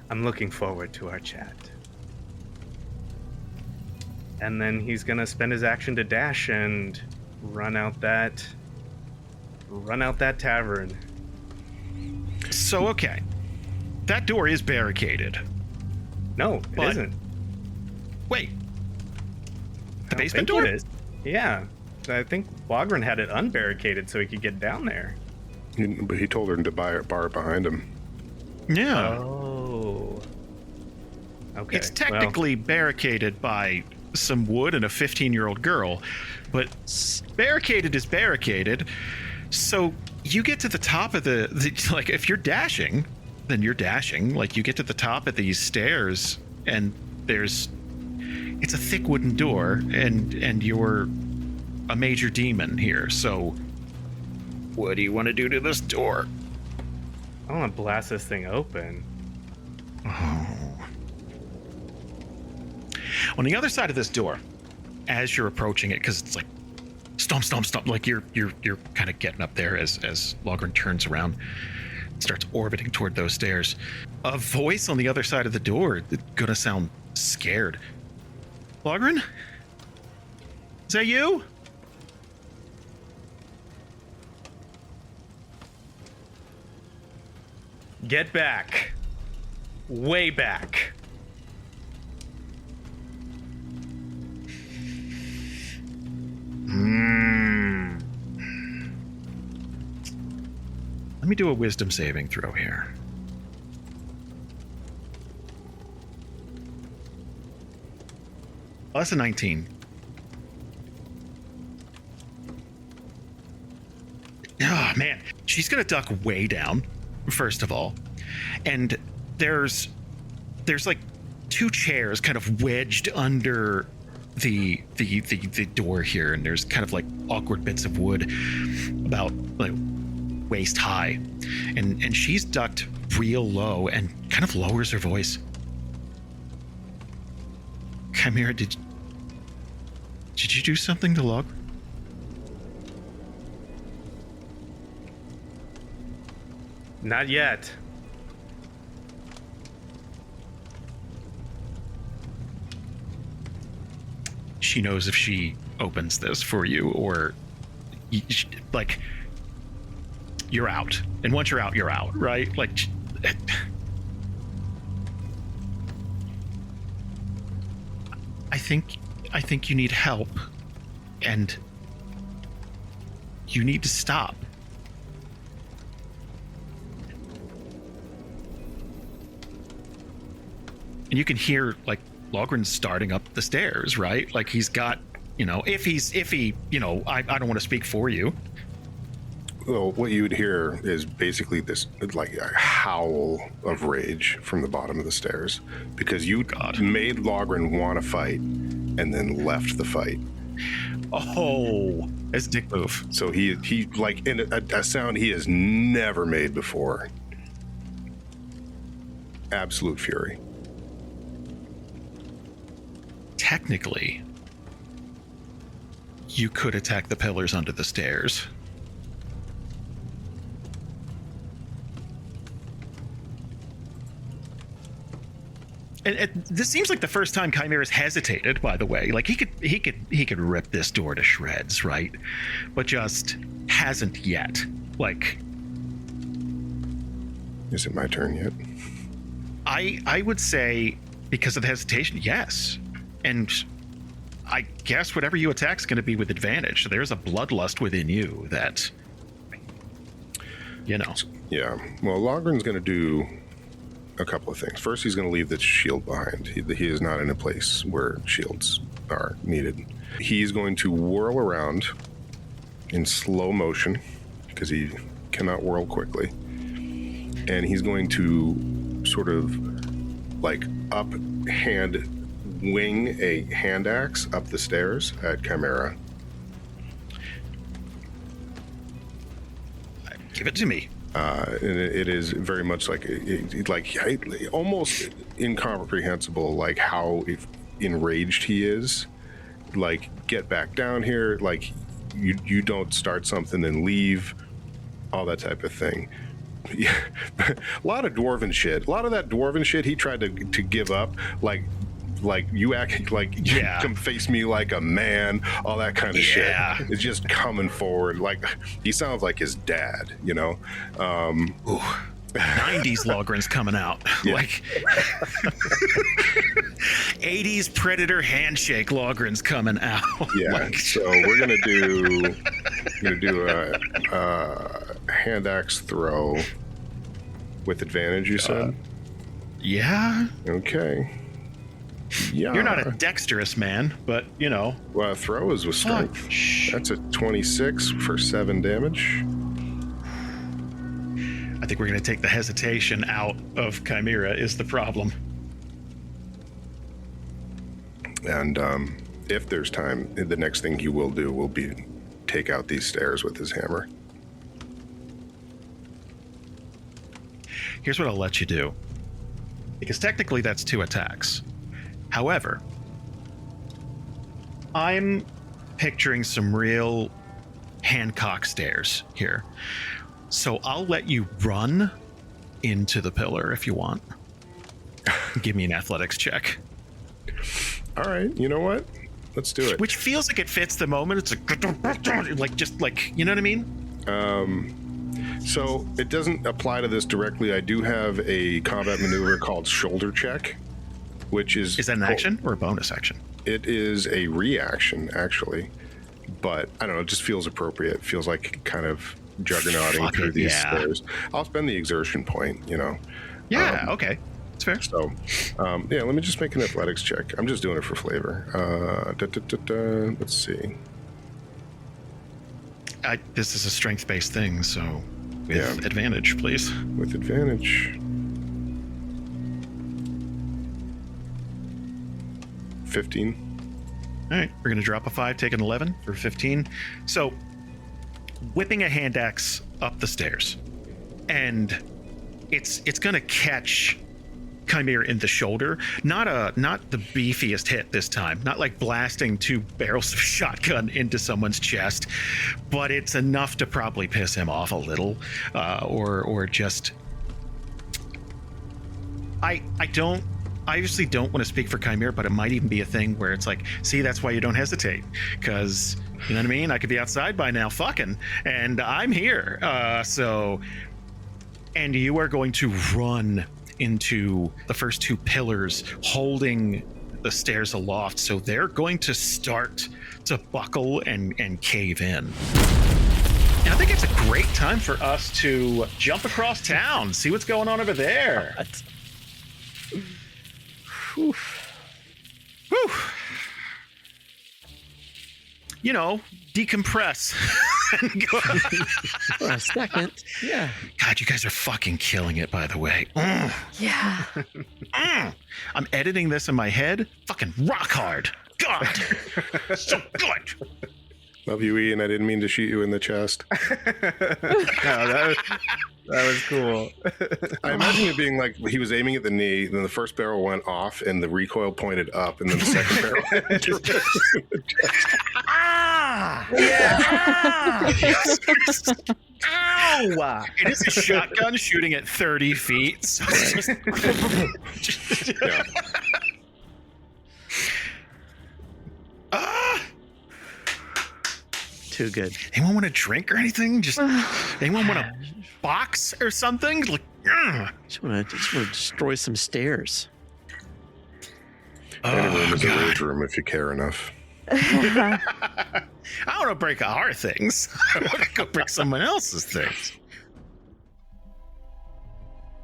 I'm looking forward to our chat. And then he's gonna spend his action to dash and run out that tavern. So, okay. That door is barricaded. No, it But- isn't. Wait. The I don't basement think door? it is. Yeah. I think Logrhyn had it unbarricaded so he could get down there. But he told her to bar it behind him. Yeah. Oh. Okay. It's technically barricaded by some wood and a 15-year-old girl, but barricaded is barricaded. So you get to the top of the like, if you're dashing, then you're dashing. Like, you get to the top of these stairs, and it's a thick wooden door, and you're a major demon here. So what do you want to do to this door? I want to blast this thing open. On the other side of this door, as you're approaching it, because it's like stomp, stomp, stomp, like you're kind of getting up there as Logrhyn turns around, starts orbiting toward those stairs. A voice on the other side of the door is gonna sound scared. Logrhyn? Is that you? Get back. Way back. Let me do a wisdom saving throw here. Oh, that's a 19. Oh, man. She's going to duck way down, first of all. And there's like two chairs kind of wedged under the door here, and there's kind of like awkward bits of wood about like waist high, and she's ducked real low and kind of lowers her voice. Chimera, did you do something to Log? Not yet. She knows if she opens this for you, or like, you're out. And once you're out, right? Like, I think you need help, and you need to stop. And you can hear, like, Logrhyn starting up the stairs, right? Like, he's got, if he, I don't want to speak for you. Well, what you would hear is basically this, like, a howl of rage from the bottom of the stairs, because you made Logrhyn want to fight and then left the fight. Oh, that's a dick move. So he like, in a sound he has never made before. Absolute fury. Technically, you could attack the pillars under the stairs. And this seems like the first time Chimera's hesitated, by the way. Like, he could rip this door to shreds, right? But just hasn't yet. Like, is it my turn yet? I would say, because of the hesitation, yes. And I guess whatever you attack is going to be with advantage. So there's a bloodlust within you that, Yeah. Well, Logryn's going to do a couple of things. First, he's going to leave the shield behind. He is not in a place where shields are needed. He's going to whirl around in slow motion, because he cannot whirl quickly. And he's going to sort of like wing a hand axe up the stairs at Chimera. Give it to me. And it is very much like almost incomprehensible, like how enraged he is. Like, get back down here. Like, you don't start something and leave. All that type of thing. Yeah. A lot of dwarven shit. A lot of that dwarven shit he tried to give up, like, like you act like you come face me like a man, all that kind of shit. It's just coming forward. Like he sounds like his dad, you know. 90s Logrhyn's coming out. Like 80s Predator handshake Logrhyn's coming out. So we're gonna do a hand axe throw with advantage, you said? Okay. You're not a dexterous man, but you know. Well, throw is with strength. That's a 26 for 7 damage. I think we're going to take the hesitation out of Chimera is the problem. And if there's time, the next thing he will do will be take out these stairs with his hammer. Here's what I'll let you do. Because technically that's 2 attacks. However, I'm picturing some real Hancock stairs here. So I'll let you run into the pillar if you want. Give me an athletics check. All right, you know what? Let's do it. Which feels like it fits the moment. It's like just like, you know what I mean? So it doesn't apply to this directly. I do have a combat maneuver called shoulder check, which is... Is that an action or a bonus action? It is a reaction, actually. But I don't know, it just feels appropriate. It feels like kind of juggernauting through these stairs. I'll spend the exertion point, you know. Okay. It's fair. So, let me just make an athletics check. I'm just doing it for flavor. Let's see. This is a strength-based thing, so with advantage, please. With advantage. 15. All right, we're going to drop a 5, take an 11 for 15. So, whipping a hand axe up the stairs, and it's going to catch Chimera in the shoulder. Not the beefiest hit this time. Not like blasting 2 barrels of shotgun into someone's chest, but it's enough to probably piss him off a little, or just. I obviously don't want to speak for Chimera, but it might even be a thing where it's like, see, that's why you don't hesitate, because you know what I mean? I could be outside by now fucking, and I'm here. And you are going to run into the first 2 pillars holding the stairs aloft, so they're going to start to buckle and cave in. And I think it's a great time for us to jump across town, see what's going on over there. Whew. You know, decompress. For a second. Yeah. God, you guys are fucking killing it, by the way. Yeah. I'm editing this in my head. Fucking rock hard. God. So good. Love you, Ian. I didn't mean to shoot you in the chest. No, that was cool. I imagine it being like he was aiming at the knee, then the first barrel went off, and the recoil pointed up, and then the second barrel hit the chest. Ow! It is a shotgun shooting at 30 feet. So it's just... Yeah. Too good. Anyone want a drink or anything? Just anyone want a box or something? Like, Just want to destroy some stairs. Any room is a rage room if you care enough. I want to break our things. I want to go break someone else's things.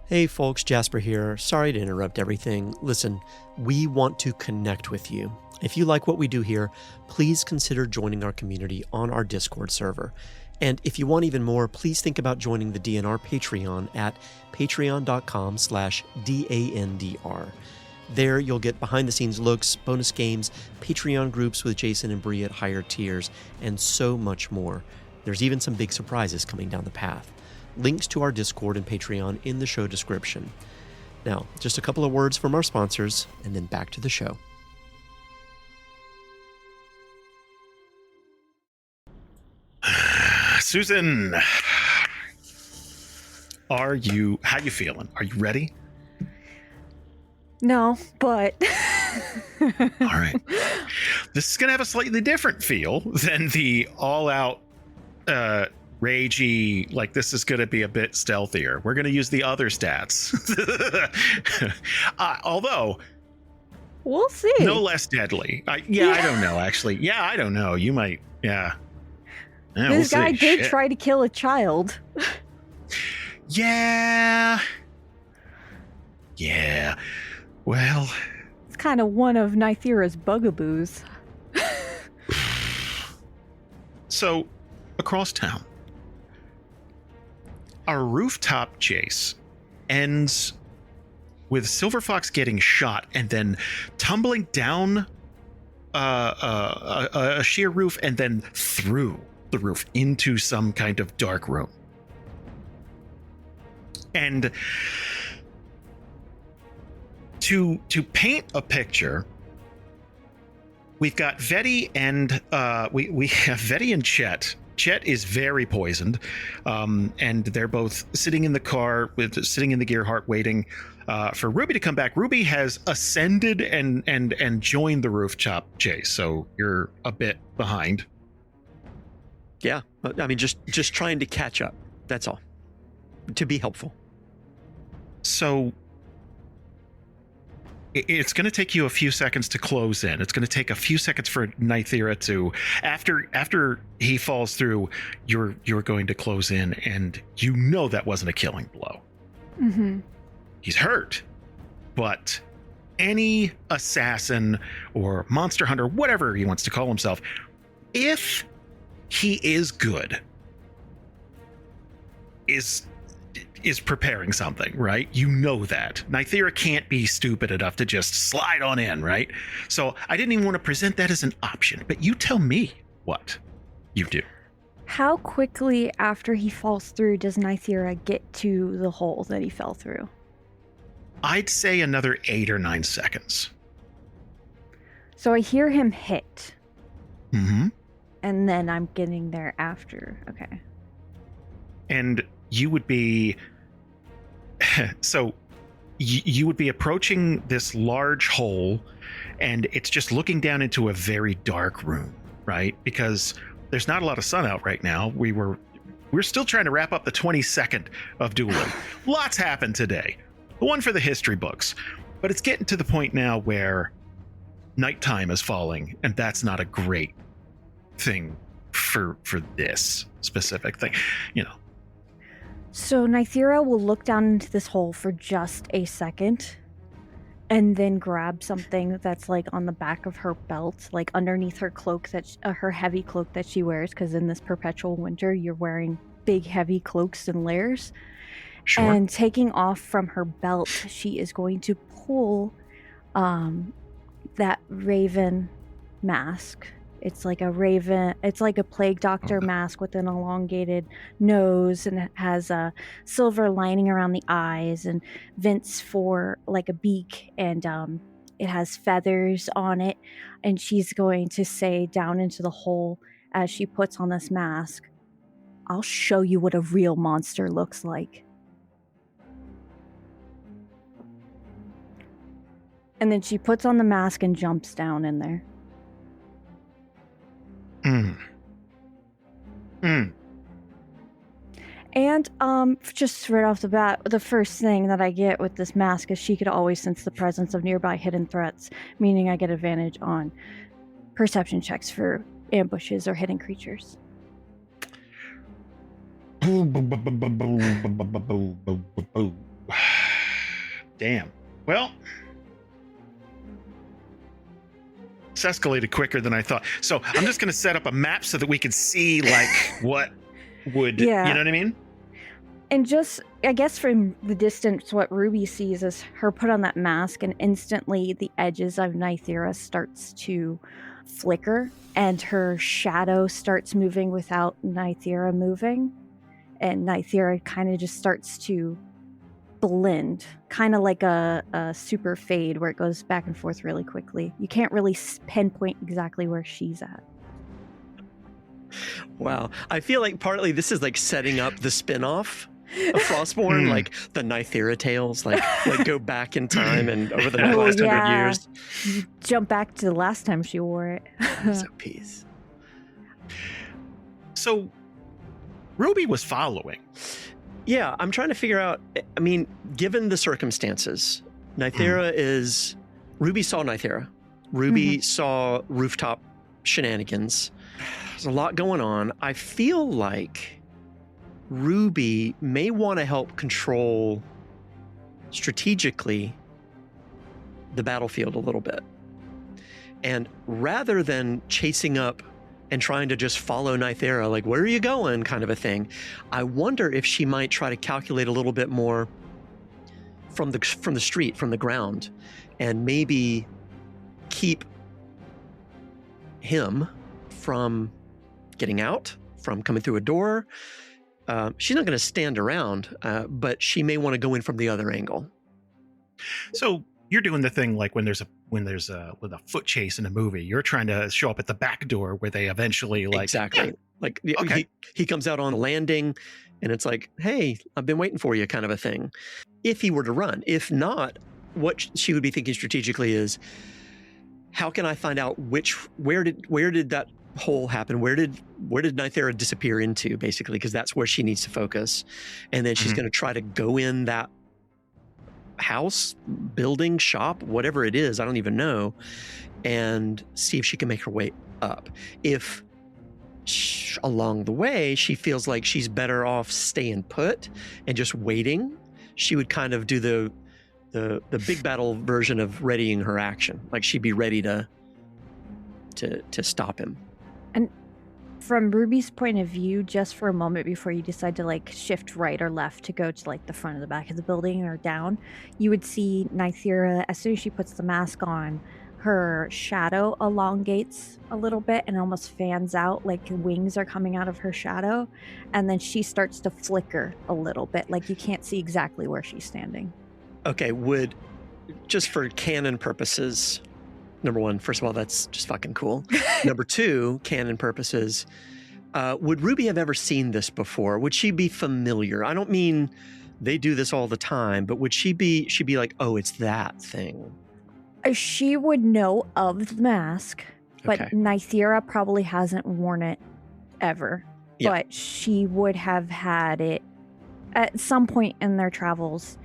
Hey folks, Jasper here. Sorry to interrupt everything. Listen, we want to connect with you. If you like what we do here, please consider joining our community on our Discord server. And if you want even more, please think about joining the DNR Patreon at patreon.com/DANDR. There you'll get behind-the-scenes looks, bonus games, Patreon groups with Jason and Bree at higher tiers, and so much more. There's even some big surprises coming down the path. Links to our Discord and Patreon in the show description. Now, just a couple of words from our sponsors, and then back to the show. Susan, how you feeling? Are you ready? No, but All right. This is going to have a slightly different feel than the all-out ragey, like this is going to be a bit stealthier. We're going to use the other stats. Although... We'll see. No less deadly. I don't know, actually. Yeah, I don't know. You might... Yeah. This guy did try to kill a child. Yeah. Well... It's kind of one of Nythera's bugaboos. So, across town, our rooftop chase ends with Silverfox getting shot and then tumbling down a sheer roof and then through the roof into some kind of dark room. And to paint a picture, we've got Vetty and we have Vetty and Chet. Chet is very poisoned, and they're both sitting in the car sitting in the gear heart waiting for Ruby to come back. Ruby has ascended and joined the rooftop chase, so you're a bit behind. Yeah, I mean, just trying to catch up. That's all. To be helpful. So it's going to take you a few seconds to close in. It's going to take a few seconds for Nythera to, after he falls through, you're going to close in, and you know that wasn't a killing blow. Mm-hmm. He's hurt, but any assassin or monster hunter, whatever he wants to call himself, if he is good, is preparing something, right? You know that. Nythera can't be stupid enough to just slide on in, right? So I didn't even want to present that as an option, but you tell me what you do. How quickly after he falls through does Nythera get to the hole that he fell through? I'd say another 8 or 9 seconds. So I hear him hit. Mm-hmm. And then I'm getting there after. Okay. And you would be... So you would be approaching this large hole, and it's just looking down into a very dark room, right? Because there's not a lot of sun out right now. We're still trying to wrap up the 22nd of dueling. Lots happened today. The one for the history books. But it's getting to the point now where nighttime is falling, and that's not a great thing for this specific thing, you know. So Nythera will look down into this hole for just a second and then grab something that's like on the back of her belt, like underneath her cloak, her heavy cloak that she wears, because in this perpetual winter you're wearing big heavy cloaks and layers. Sure. And taking off from her belt, she is going to pull that raven mask. It's like a raven, it's like a plague doctor mask with an elongated nose, and it has a silver lining around the eyes and vents for like a beak, and it has feathers on it. And she's going to say down into the hole as she puts on this mask, "I'll show you what a real monster looks like." And then she puts on the mask and jumps down in there. And just right off the bat, the first thing that I get with this mask is she could always sense the presence of nearby hidden threats, meaning I get advantage on perception checks for ambushes or hidden creatures. Damn. Well, it's escalated quicker than I thought. So I'm just going to set up a map so that we can see like what would, you know what I mean? And just, I guess from the distance, what Ruby sees is her put on that mask, and instantly the edges of Nythera starts to flicker, and her shadow starts moving without Nythera moving. And Nythera kind of just starts to blend, kind of like a super fade where it goes back and forth really quickly. You can't really pinpoint exactly where she's at. Wow. I feel like partly this is like setting up the spin-off of Frostbourne, like the Nythera tales, like go back in time and over the Oh, last 100 yeah. years. You jump back to the last time she wore it. So peace. So Ruby was following. Yeah, I'm trying to figure out. I mean, given the circumstances, Nythera is. Ruby saw Nythera. Ruby saw rooftop shenanigans. There's a lot going on. I feel like Ruby may want to help control strategically the battlefield a little bit. And rather than chasing up and trying to just follow Nythera, like, where are you going kind of a thing, I wonder if she might try to calculate a little bit more from the street, from the ground, and maybe keep him from getting out, from coming through a door. She's not going to stand around, but she may want to go in from the other angle. So you're doing the thing like when there's a foot chase in a movie. You're trying to show up at the back door where they eventually like exactly. Like Okay. he comes out on the landing, and it's like, hey, I've been waiting for you, kind of a thing. If he were to run, if not, what she would be thinking strategically is, how can I find out where did that hole happen? Where did Nythera disappear into, basically, because that's where she needs to focus. And then she's going to try to go in that house, building, shop, whatever it is, I don't even know, and see if she can make her way up. If along the way she feels like she's better off staying put and just waiting, she would kind of do the big battle version of readying her action. Like, she'd be ready to stop him. And from Ruby's point of view, just for a moment before you decide to like shift right or left to go to like the front or the back of the building or down, you would see Nythera, as soon as she puts the mask on, her shadow elongates a little bit and almost fans out, like wings are coming out of her shadow, and then she starts to flicker a little bit, like you can't see exactly where she's standing. Okay, just for canon purposes, number one, first of all, that's just fucking cool. Number two, canon purposes, would Ruby have ever seen this before? Would she be familiar? I don't mean they do this all the time, but would she'd be like, oh, it's that thing? She would know of the mask, but Okay. Nythera probably hasn't worn it ever. Yeah. But she would have had it at some point in their travels.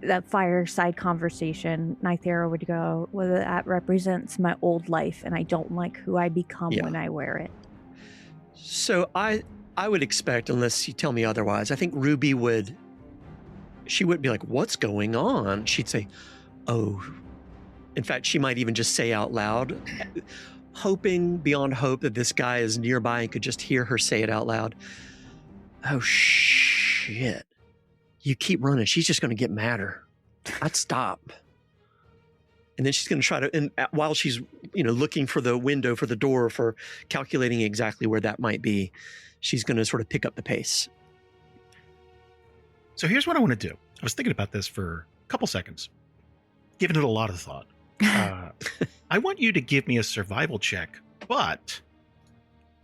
That fireside conversation, Nythera would go, well, that represents my old life, and I don't like who I become Yeah. when I wear it. So I would expect, unless you tell me otherwise, I think Ruby wouldn't be like, what's going on? She'd say, oh. In fact, she might even just say out loud, hoping beyond hope that this guy is nearby and could just hear her say it out loud. Oh, shit. You keep running. She's just going to get madder. I'd stop. And then she's going to try to, and while she's, looking for the window, for the door, for calculating exactly where that might be, she's going to sort of pick up the pace. So here's what I want to do. I was thinking about this for a couple seconds, giving it a lot of thought. I want you to give me a survival check, but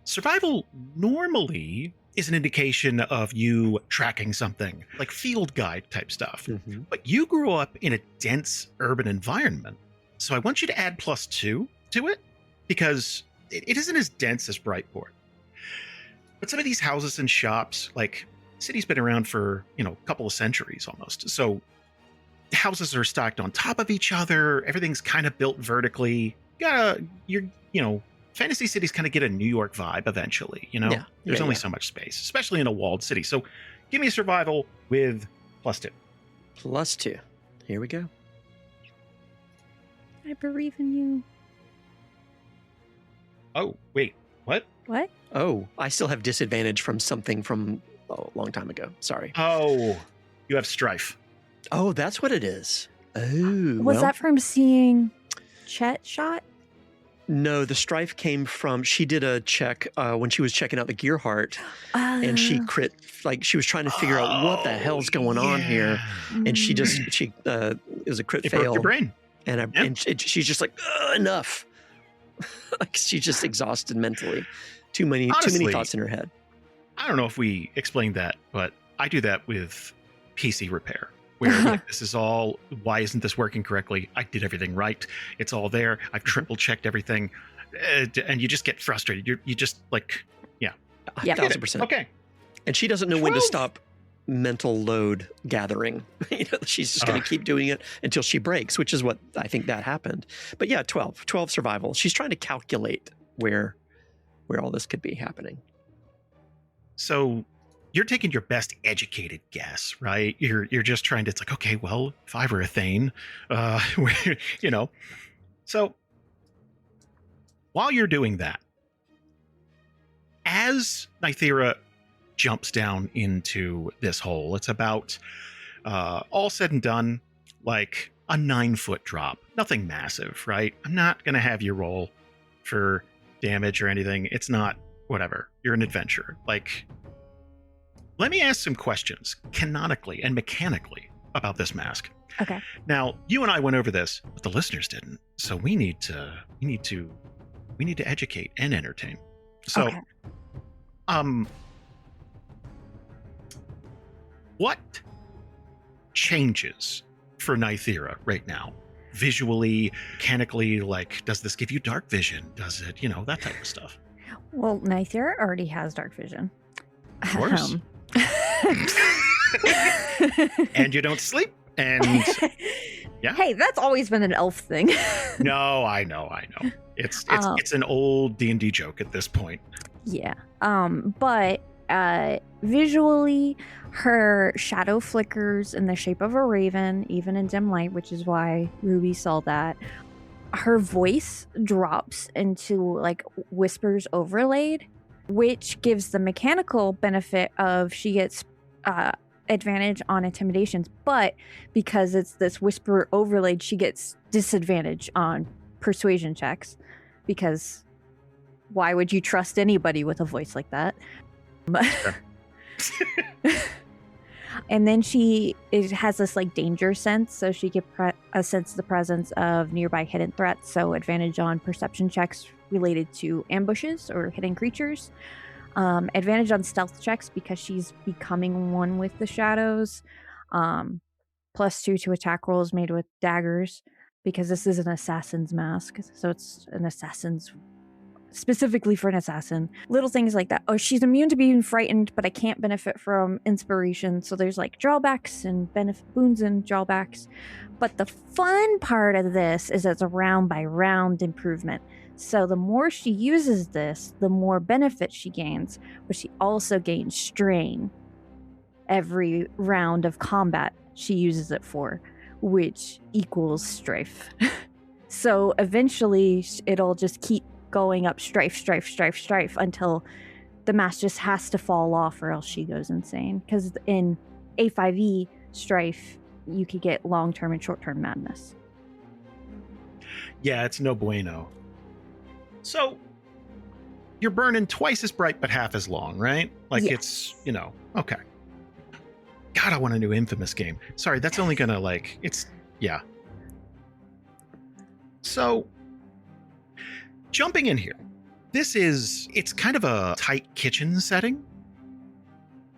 survival normally is an indication of you tracking something, like field guide type stuff. Mm-hmm. But you grew up in a dense urban environment, so I want you to add +2 to it, because it isn't as dense as Brightport. But some of these houses and shops, like, city's been around for, a couple of centuries almost. So houses are stacked on top of each other. Everything's kind of built vertically. Fantasy cities kind of get a New York vibe eventually, Yeah. There's Yeah, only yeah. so much space, especially in a walled city. So give me a survival with +2. +2. Here we go. I believe in you. Oh, wait, what? What? Oh, I still have disadvantage from something from a long time ago. Sorry. Oh, you have strife. Oh, that's what it is. Oh, Was that from seeing Chet shot? No, the strife came from, she did a check when she was checking out the gear heart, and she crit, like she was trying to figure out what the hell's going on here, and she it was a crit It fail. broke your brain. And she's just like, enough. Like, she's just exhausted mentally. Too many Honestly, thoughts in her head. I don't know if we explained that, but I do that with PC repair, where like, this is all, why isn't this working correctly? I did everything right. It's all there. I've triple checked everything. And you just get frustrated. You just like, yeah. 1,000%. Okay. And she doesn't know when to 12. stop mental load gathering. She's just going to keep doing it until she breaks, which is what I think that happened. But yeah, 12 survival. She's trying to calculate where all this could be happening. So you're taking your best educated guess, right? You're just trying to, it's like, okay, well, if I were a Thane, you know. So while you're doing that, as Nythera jumps down into this hole, it's about, all said and done, like a 9-foot drop. Nothing massive, right? I'm not going to have you roll for damage or anything. It's not, whatever. You're an adventurer. Like, let me ask some questions canonically and mechanically about this mask. Okay. Now, you and I went over this, but the listeners didn't. So we need to educate and entertain. So, Okay. What changes for Nythera right now? Visually, mechanically, like, does this give you dark vision? Does it, that type of stuff? Well, Nythera already has dark vision. Of course. And you don't sleep. And yeah. Hey, that's always been an elf thing. No, I know. It's an old D&D joke at this point. Yeah. But visually, her shadow flickers in the shape of a raven, even in dim light, which is why Ruby saw that. Her voice drops into like whispers overlaid, which gives the mechanical benefit of she gets advantage on intimidations, but because it's this whisper overlaid, she gets disadvantage on persuasion checks, because why would you trust anybody with a voice like that? And then it has this like danger sense, so she can sense the presence of nearby hidden threats, so advantage on perception checks related to ambushes or hidden creatures. Advantage on stealth checks because she's becoming one with the shadows. +2 to attack rolls made with daggers, because this is an assassin's mask, so it's an assassin's, specifically for an assassin. Little things like that. Oh, she's immune to being frightened, but I can't benefit from inspiration. So there's like drawbacks and boons and drawbacks. But the fun part of this is it's a round by round improvement. So the more she uses this, the more benefit she gains, but she also gains strain every round of combat she uses it for, which equals strife. So eventually it'll just keep going up strife until the mask just has to fall off, or else she goes insane. Because in A5E strife, you could get long-term and short-term madness. Yeah, it's no bueno. So you're burning twice as bright but half as long, right? Like Yes. It's, okay. God, I want a new Infamous game. Sorry, that's only gonna yeah. So jumping in here, it's kind of a tight kitchen setting.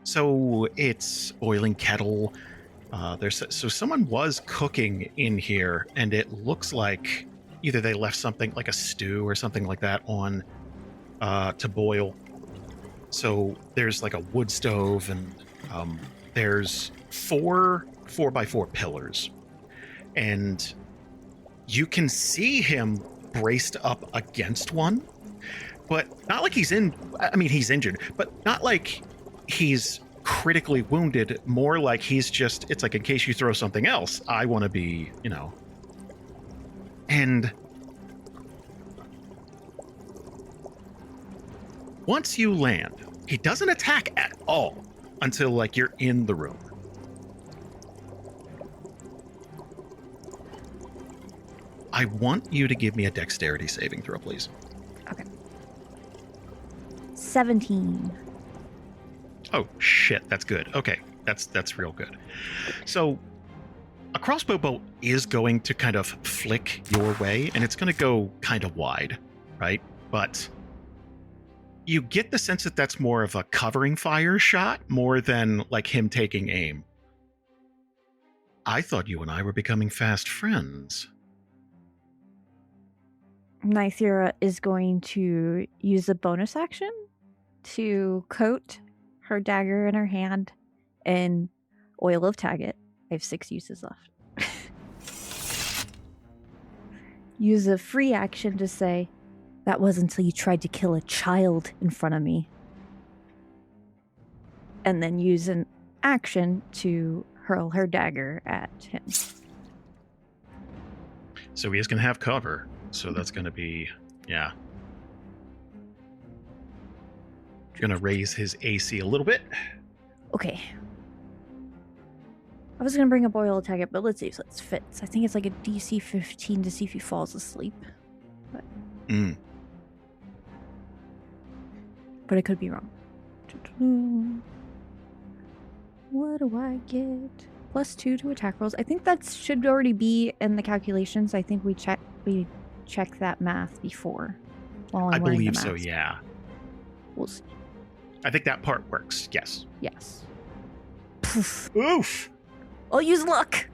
So it's boiling kettle. So someone was cooking in here, and it looks like either they left something like a stew or something like that on to boil. So there's like a wood stove, and there's 4 4x4 pillars, and you can see him braced up against one, but not like he's injured, but not like he's critically wounded, more like he's just, it's like, in case you throw something else, I want to be, and once you land, he doesn't attack at all until like you're in the room. I want you to give me a dexterity saving throw, please. Okay. 17. Oh shit, that's good. Okay, that's real good. So a crossbow bolt is going to kind of flick your way, and it's going to go kind of wide, right? But you get the sense that that's more of a covering fire shot more than like him taking aim. I thought you and I were becoming fast friends. Nythera is going to use a bonus action to coat her dagger in her hand in oil of Taggart. I have 6 uses left. Use a free action to say, that wasn't until you tried to kill a child in front of me. And then use an action to hurl her dagger at him. So he is going to have cover. So that's going to be, yeah. Going to raise his AC a little bit. Okay. I was going to bring up oil tag it, but let's see if it fits. I think it's like a DC 15 to see if he falls asleep. But I could be wrong. What do I get? +2 to attack rolls. I think that should already be in the calculations. I think we checked that math before. While I I'm wearing the believe so, mask. yeah. We'll see. I think that part works, yes. Yes. Oof! I'll use luck.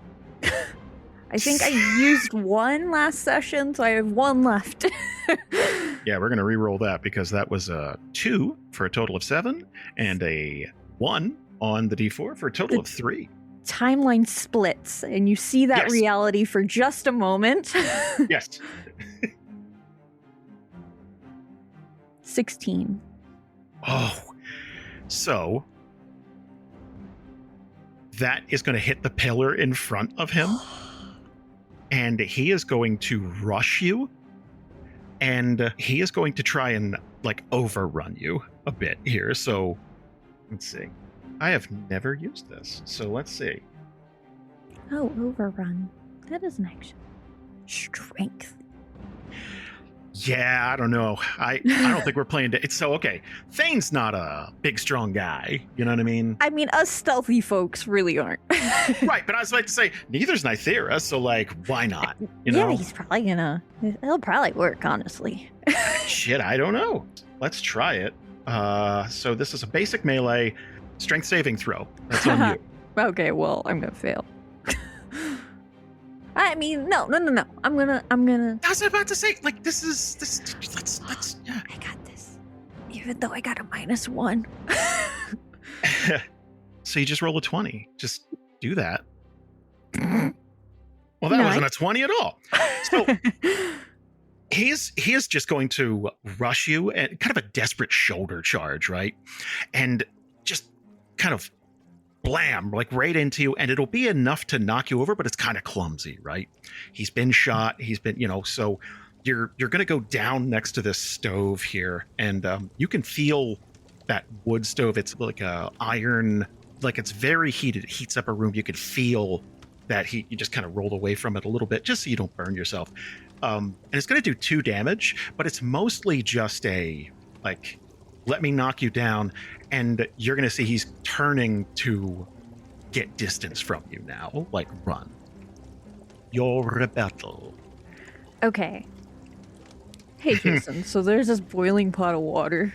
I think I used 1 last session, so I have 1 left. Yeah, we're going to re-roll that because that was a 2 for a total of 7 and a 1 on the D4 for a total of 3. Timeline splits, and you see that reality for just a moment. Yes. 16. Oh, so that is going to hit the pillar in front of him, and he is going to rush you, and he is going to try and like overrun you a bit here. So let's see. I have never used this, so let's see. Oh, overrun. That is an action. Strength. Yeah, I don't know. I don't think we're playing. It's so okay. Thane's not a big, strong guy. You know what I mean? I mean, us stealthy folks really aren't. Right, but I was like to say, neither's Nythera, so like, why not? You know? Yeah, he's probably gonna. It'll probably work, honestly. Shit, I don't know. Let's try it. So this is a basic melee strength saving throw. That's on you. Okay, well, I'm gonna fail. I mean, no. I'm gonna. I was about to say, like, let's. Yeah. I got this. Even though I got a -1. So you just roll a 20. Just do that. Well, that wasn't a 20 at all. So he is just going to rush you and kind of a desperate shoulder charge, right? And just kind of blam, like right into you, and it'll be enough to knock you over, but it's kind of clumsy, right? He's been shot. He's been, so you're going to go down next to this stove here, and you can feel that wood stove. It's like a iron, like it's very heated. It heats up a room. You could feel that heat. You just kind of roll away from it a little bit, just so you don't burn yourself. And it's going to do 2 damage, but it's mostly just a, like, let me knock you down. And you're going to see he's turning to get distance from you now. Like, run. Your rebuttal. Okay. Hey, Jason, so there's this boiling pot of water.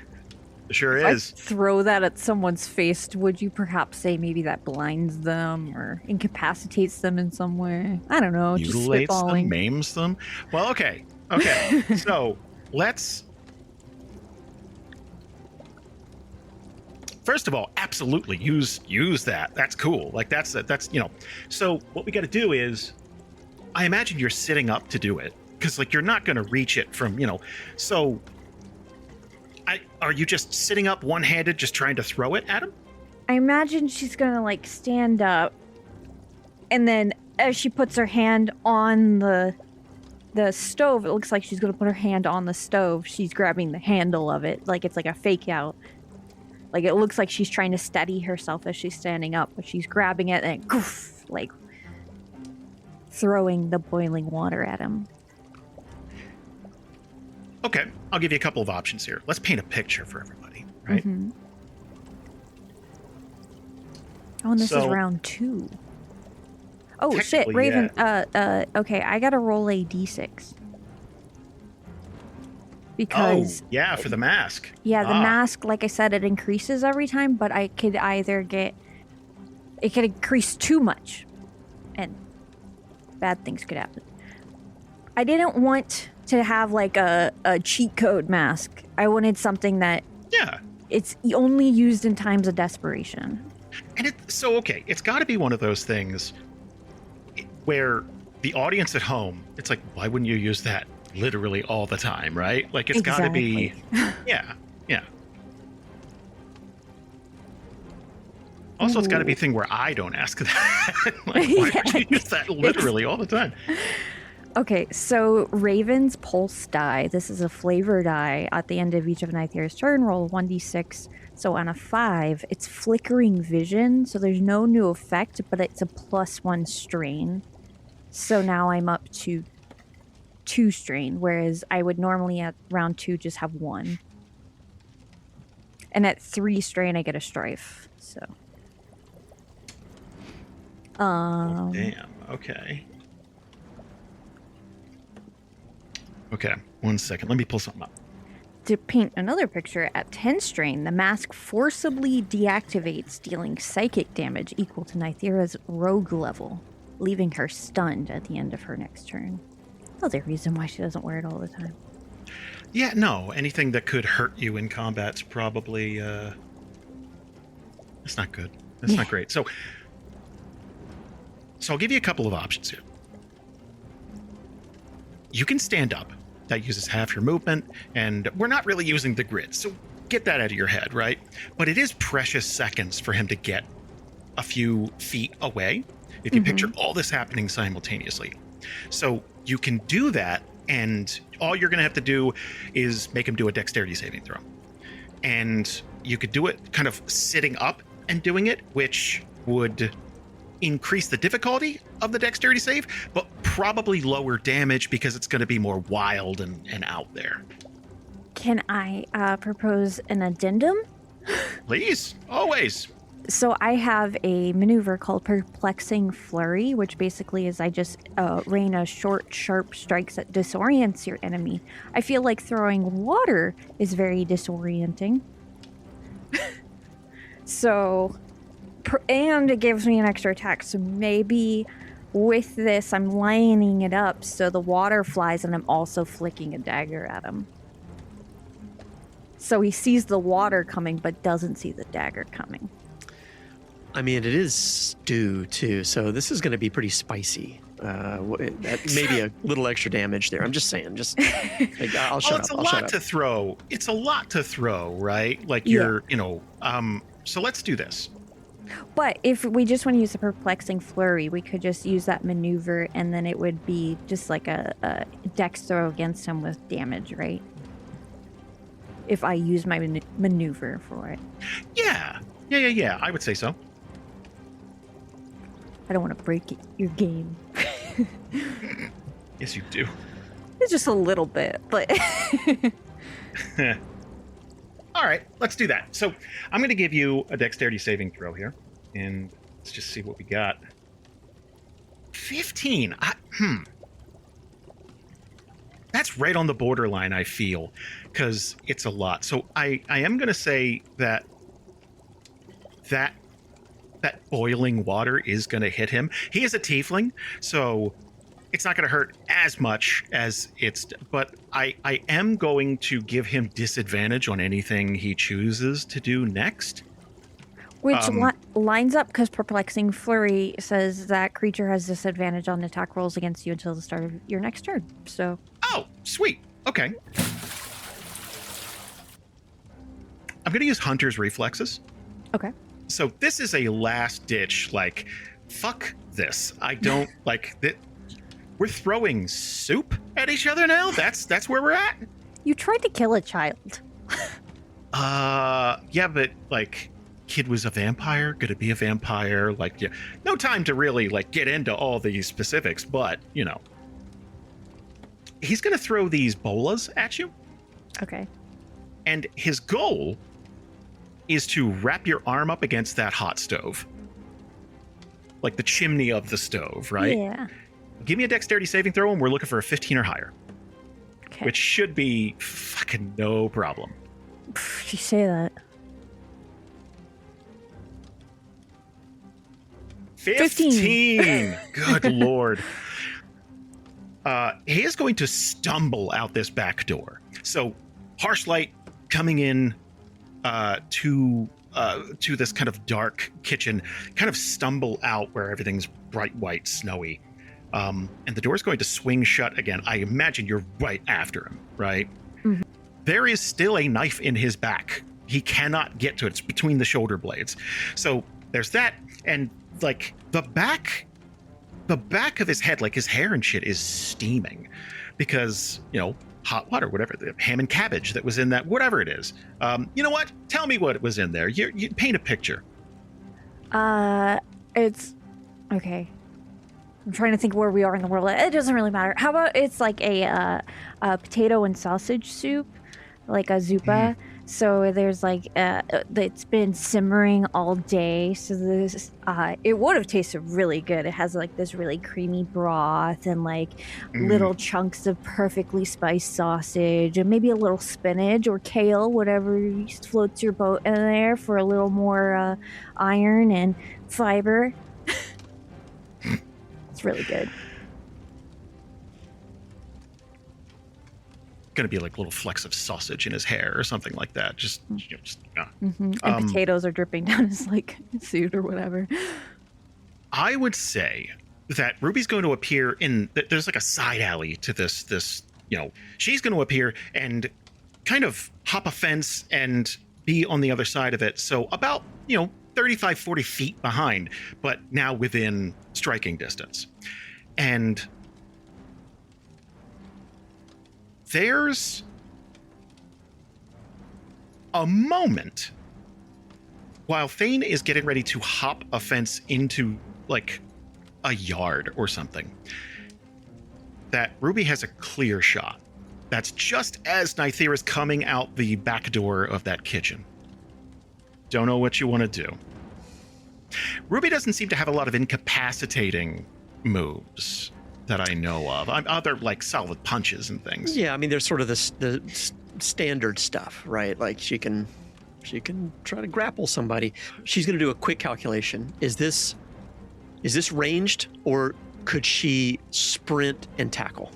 Sure If is. I throw that at someone's face, would you perhaps say maybe that blinds them or incapacitates them in some way? I don't know. Just Mutilates them, spitballing. maims them. Well, okay. So let's. First of all, absolutely use that. That's cool. Like that's. So what we got to do is, I imagine you're sitting up to do it because like you're not going to reach it from So, are you just sitting up one-handed, just trying to throw it at him? I imagine she's gonna like stand up, and then as she puts her hand on the stove, it looks like she's gonna put her hand on the stove. She's grabbing the handle of it, like it's like a fake out. Like it looks like she's trying to steady herself as she's standing up, but she's grabbing it and goof, like throwing the boiling water at him. Okay, I'll give you a couple of options here. Let's paint a picture for everybody, right? Mm-hmm. Oh, and this is round 2. Oh shit, Raven. Yeah. Okay, I gotta roll a d6. because yeah, for the mask. the mask, like I said, it increases every time, but I could either get it could increase too much, and bad things could happen. I didn't want to have like a cheat code mask. I wanted something that it's only used in times of desperation. And it's got to be one of those things where the audience at home, it's like, why wouldn't you use that literally all the time, right? Like, it's got to be, yeah. Also, it's got to be a thing where I don't ask that. Like, why would you use that literally all the time? Okay, so Raven's Pulse die. This is a flavor die. At the end of each of Nythera's turn, roll 1d6. So on a 5, it's flickering vision. So there's no new effect, but it's a +1 strain. So now I'm up to 2 strain, whereas I would normally at round 2 just have 1. And at 3 strain, I get a strife. So. Damn. Okay. Okay, 1 second. Let me pull something up. To paint another picture, at 10 strain, the mask forcibly deactivates, dealing psychic damage equal to Nythera's rogue level, leaving her stunned at the end of her next turn. Another reason why she doesn't wear it all the time. Yeah, no. Anything that could hurt you in combat's probably... That's not good. That's not great. So I'll give you a couple of options here. You can stand up. That uses half your movement, and we're not really using the grid, so get that out of your head, right? But it is precious seconds for him to get a few feet away if you picture all this happening simultaneously. So you can do that, and all you're going to have to do is make him do a dexterity saving throw. And you could do it kind of sitting up and doing it, which would increase the difficulty of the dexterity save, but probably lower damage because it's going to be more wild and out there. Can I propose an addendum? Please, always. So I have a maneuver called Perplexing Flurry, which basically is I just rain a short, sharp strikes that disorients your enemy. I feel like throwing water is very disorienting. And it gives me an extra attack, so maybe with this I'm lining it up so the water flies and I'm also flicking a dagger at him. So he sees the water coming but doesn't see the dagger coming. I mean, it is stew too, so this is going to be pretty spicy. Maybe a little extra damage there. I'm just saying. I'll shut up. It's a lot to throw. It's a lot to throw, right? Like you're, so let's do this. But if we just want to use the Perplexing Flurry, we could just use that maneuver, and then it would be just like a dex throw against him with damage, right? If I use my maneuver for it. Yeah. I would say so. I don't want to break your game. Yes, you do. It's just a little bit, but... All right, let's do that. So I'm going to give you a dexterity saving throw here, and let's just see what we got. 15. That's right on the borderline, I feel, because it's a lot. So I am going to say that boiling water is going to hit him. He is a tiefling, so it's not going to hurt as much as but I am going to give him disadvantage on anything he chooses to do next. Which lines up because Perplexing Flurry says that creature has disadvantage on attack rolls against you until the start of your next turn. So. Oh, sweet. Okay. I'm going to use Hunter's Reflexes. Okay. So this is a last ditch, like, fuck this. I don't like that. We're throwing soup at each other now? That's where we're at? You tried to kill a child. Yeah, but like, kid was a vampire, gonna be a vampire, like, yeah. No time to really like get into all these specifics, but he's gonna throw these bolas at you. Okay. And his goal is to wrap your arm up against that hot stove. Like the chimney of the stove, right? Yeah. Give me a dexterity saving throw, and we're looking for a 15 or higher. Okay. which should be fucking no problem. You say that. 15. Good Lord. He is going to stumble out this back door. So harsh light coming in to this kind of dark kitchen, kind of stumble out where everything's bright white, snowy. And the door's going to swing shut again. I imagine you're right after him, right? Mm-hmm. There is still a knife in his back. He cannot get to it. It's between the shoulder blades. So there's that. And like the back of his head, like his hair and shit is steaming because, hot water, whatever, the ham and cabbage that was in that, whatever it is. You know what? Tell me what was in there. You paint a picture. It's okay. I'm trying to think where we are in the world. It doesn't really matter. How about it's like a potato and sausage soup, like a zuppa. So there's like it's been simmering all day. So this it would have tasted really good. It has like this really creamy broth and like little chunks of perfectly spiced sausage and maybe a little spinach or kale, whatever floats your boat in there for a little more iron and fiber. It's really good. Going to be like little flecks of sausage in his hair or something like that. And potatoes are dripping down his like suit or whatever. I would say that Ruby's going to appear there's like a side alley to this, she's going to appear and kind of hop a fence and be on the other side of it. So about, 35, 40 feet behind, but now within striking distance. And there's a moment while Thane is getting ready to hop a fence into like a yard or something that Ruby has a clear shot. That's just as Nythera is coming out the back door of that kitchen. Don't know what you want to do. Ruby doesn't seem to have a lot of incapacitating moves that I know of. Other like solid punches and things. Yeah, I mean, there's sort of the standard stuff, right? Like she can try to grapple somebody. She's going to do a quick calculation. Is this ranged, or could she sprint and tackle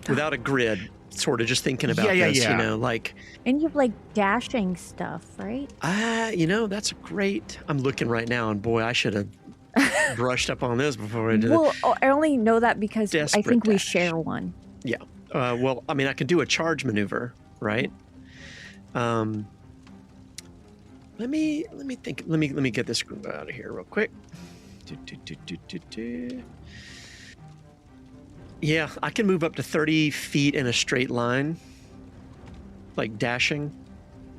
without a grid? Sort of just thinking about this, like. And you have like dashing stuff, right? That's a great. I'm looking right now, and boy, I should have brushed up on this before I did it. Well, I only know that because Desperate I think we dash. share one. Yeah. Well, I mean, I can do a charge maneuver, right? Let me think. Let me get this out of here real quick. Yeah, I can move up to 30 feet in a straight line, like dashing,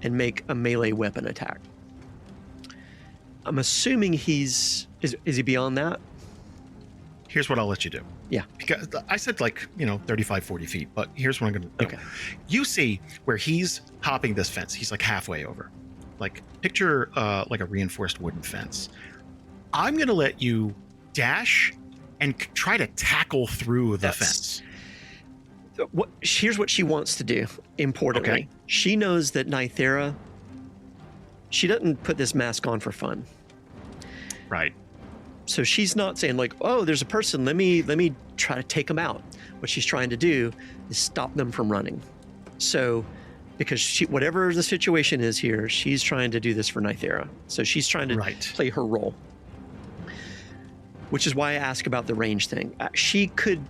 and make a melee weapon attack. I'm assuming is he beyond that? Here's what I'll let you do. Yeah. Because I said 35, 40 feet, but here's what I'm going to do. Okay. You see where he's hopping this fence. He's like halfway over. Like picture like a reinforced wooden fence. I'm going to let you dash and try to tackle through the fence. Here's what she wants to do, importantly. Okay. She knows that Nythera, she doesn't put this mask on for fun. Right. So she's not saying like, oh, there's a person, let me try to take them out. What she's trying to do is stop them from running. So because whatever the situation is here, she's trying to do this for Nythera. So she's trying to play her role. Which is why I ask about the range thing. She could,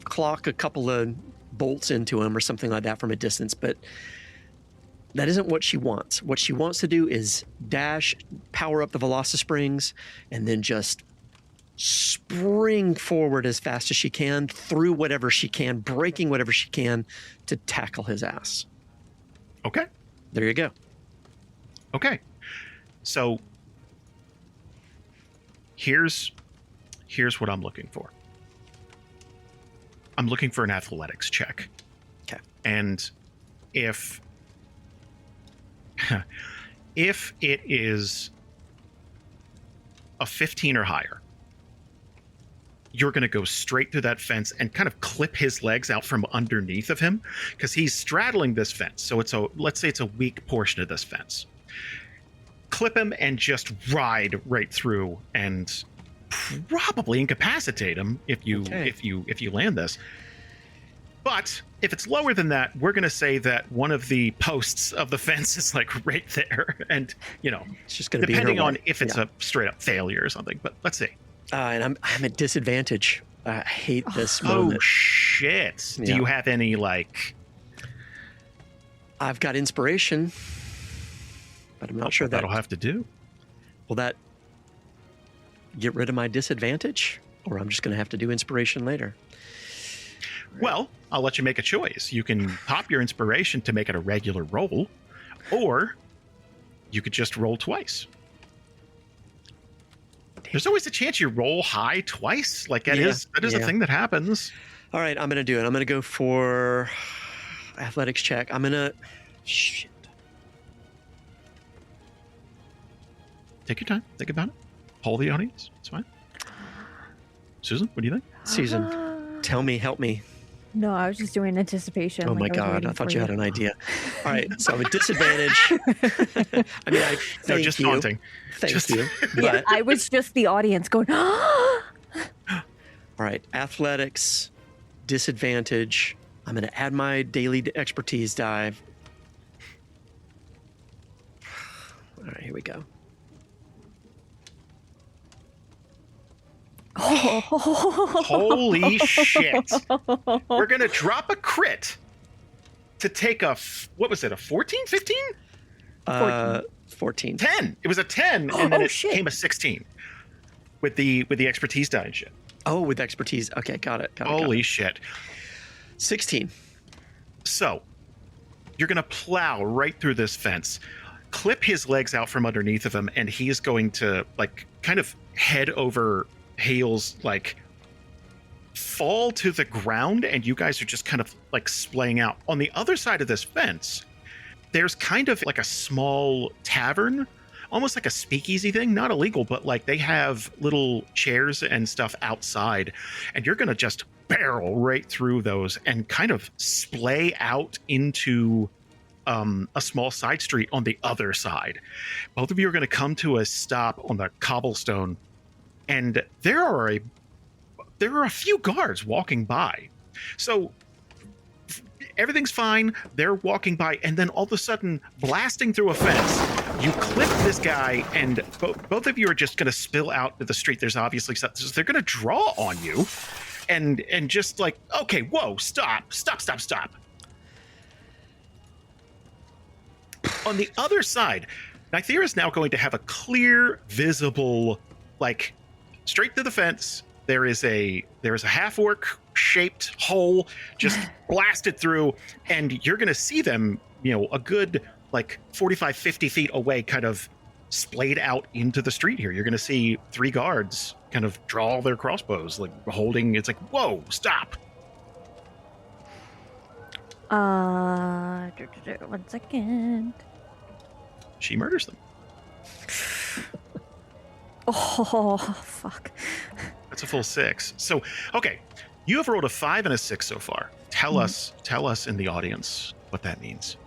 clock a couple of bolts into him or something like that from a distance, but that isn't what she wants. What she wants to do is dash, power up the Velocisprings, and then just spring forward as fast as she can, through whatever she can, breaking whatever she can to tackle his ass. Okay. There you go. Okay. So here's what I'm looking for. I'm looking for an athletics check. Okay. And if it is a 15 or higher, you're going to go straight through that fence and kind of clip his legs out from underneath of him, because he's straddling this fence. So let's say it's a weak portion of this fence. Clip him and just ride right through and probably incapacitate him if you land this. But if it's lower than that, we're going to say that one of the posts of the fence is like right there, and it's just going to be depending on if it's a straight up failure or something. But let's see. And I'm at disadvantage. I hate this moment. Oh shit! Do you have any I've got inspiration, but I'm not sure that'll have to do. Will that get rid of my disadvantage, or I'm just going to have to do inspiration later? Well, I'll let you make a choice. You can pop your inspiration to make it a regular roll, or you could just roll twice. There's always a chance you roll high twice. That is a thing that happens. All right, I'm going to do it. I'm going to go for athletics check. I'm going to... Shit. Take your time. Think about it. Poll the audience. It's fine. Susan, what do you think? Susan, tell me, help me. No, I was just doing anticipation. Oh my God, I thought you had an idea. All right, so I'm at disadvantage. Just taunting. Thank you. Yeah, I was just the audience going, All right, athletics, disadvantage. I'm going to add my daily expertise die. All right, here we go. Holy shit. We're going to drop a crit to take a 14, 15? 14. 10. It was a 10, and then it came a 16 with the expertise die and shit. Oh, with expertise. Okay, got it. Holy shit. 16. So, you're going to plow right through this fence, clip his legs out from underneath of him, and he is going to kind of head over heels, fall to the ground, and you guys are just kind of splaying out. On the other side of this fence, there's kind of a small tavern, almost like a speakeasy thing, not illegal, but they have little chairs and stuff outside, and you're going to just barrel right through those and kind of splay out into a small side street on the other side. Both of you are going to come to a stop on the cobblestone, and there are a few guards walking by. So everything's fine. They're walking by, and then all of a sudden, blasting through a fence, you clip this guy, and both of you are just going to spill out to the street. There's obviously stuff. They're going to draw on you, and just okay, whoa, stop. On the other side, Nythera is now going to have a clear, visible, straight through the fence. There is a half-orc shaped hole just blasted through, and you're going to see them, a good 45, 50 feet away, kind of splayed out into the street here. You're going to see 3 guards kind of draw their crossbows, holding. It's whoa, stop. 1 second. She murders them. Oh, fuck. That's a full 6. So, okay, you have rolled a 5 and a 6 so far. Tell us in the audience what that means.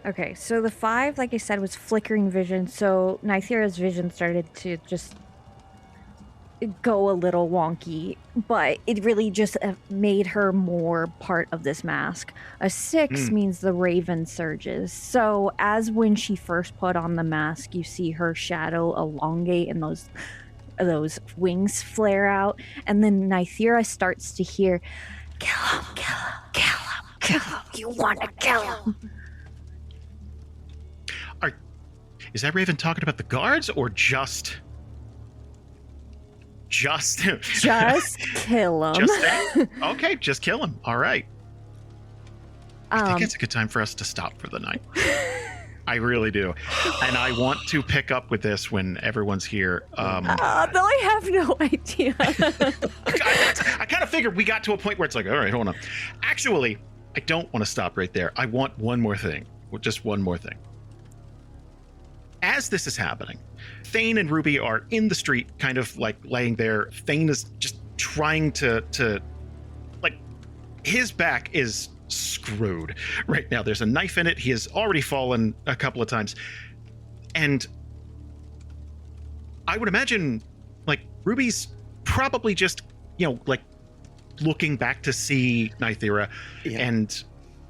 Okay, so the 5, like I said, was flickering vision. So Nythera's vision started to just go a little wonky, but it really just made her more part of this mask. A 6 means the raven surges. So as when she first put on the mask, you see her shadow elongate and those wings flare out, and then Nythera starts to hear, kill him, you want to kill him. Is that raven talking about the guards or just kill him? Okay, just kill him. All right. I think it's a good time for us to stop for the night. I really do. And I want to pick up with this when everyone's here. No, I have no idea. I kind of figured we got to a point where it's all right, hold on. Actually, I don't want to stop right there. I want one more thing. Just one more thing. As this is happening, Thane and Ruby are in the street, kind of laying there. Thane is just trying to like, his back is screwed right now. There's a knife in it. He has already fallen a couple of times. And I would imagine, like, Ruby's probably just, like, looking back to see Nythera, and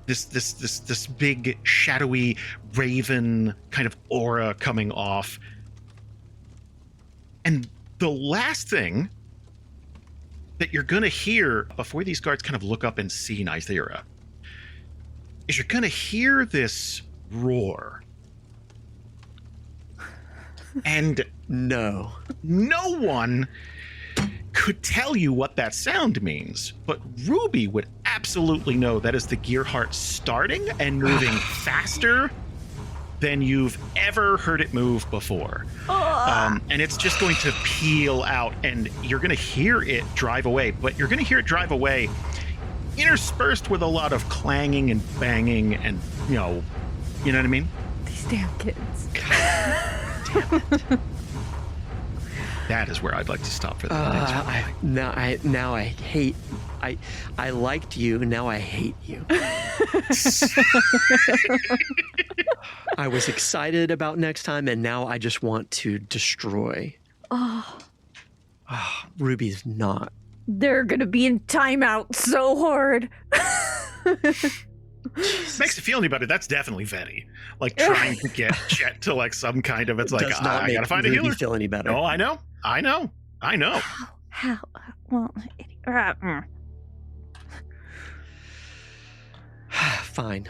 this big shadowy raven kind of aura coming off. And the last thing that you're gonna hear before these guards kind of look up and see Nythera is you're gonna hear this roar. And no one could tell you what that sound means, but Ruby would absolutely know that is the Gearheart starting and moving faster than you've ever heard it move before. And it's just going to peel out, and you're going to hear it drive away, but you're going to hear it drive away interspersed with a lot of clanging and banging, and you know what I mean? These damn kids. Damn it. That is where I'd like to stop for the minute. Now I hate. I liked you. Now I hate you. I was excited about next time, and now I just want to destroy. Ruby's not. They're gonna be in timeout so hard. Makes you feel any better. That's definitely Vetty. Like trying to get Chet to like some kind of. It's like Does not I make gotta find Ruby a healer. Feel any better? Oh, I know. How? Well, Fine.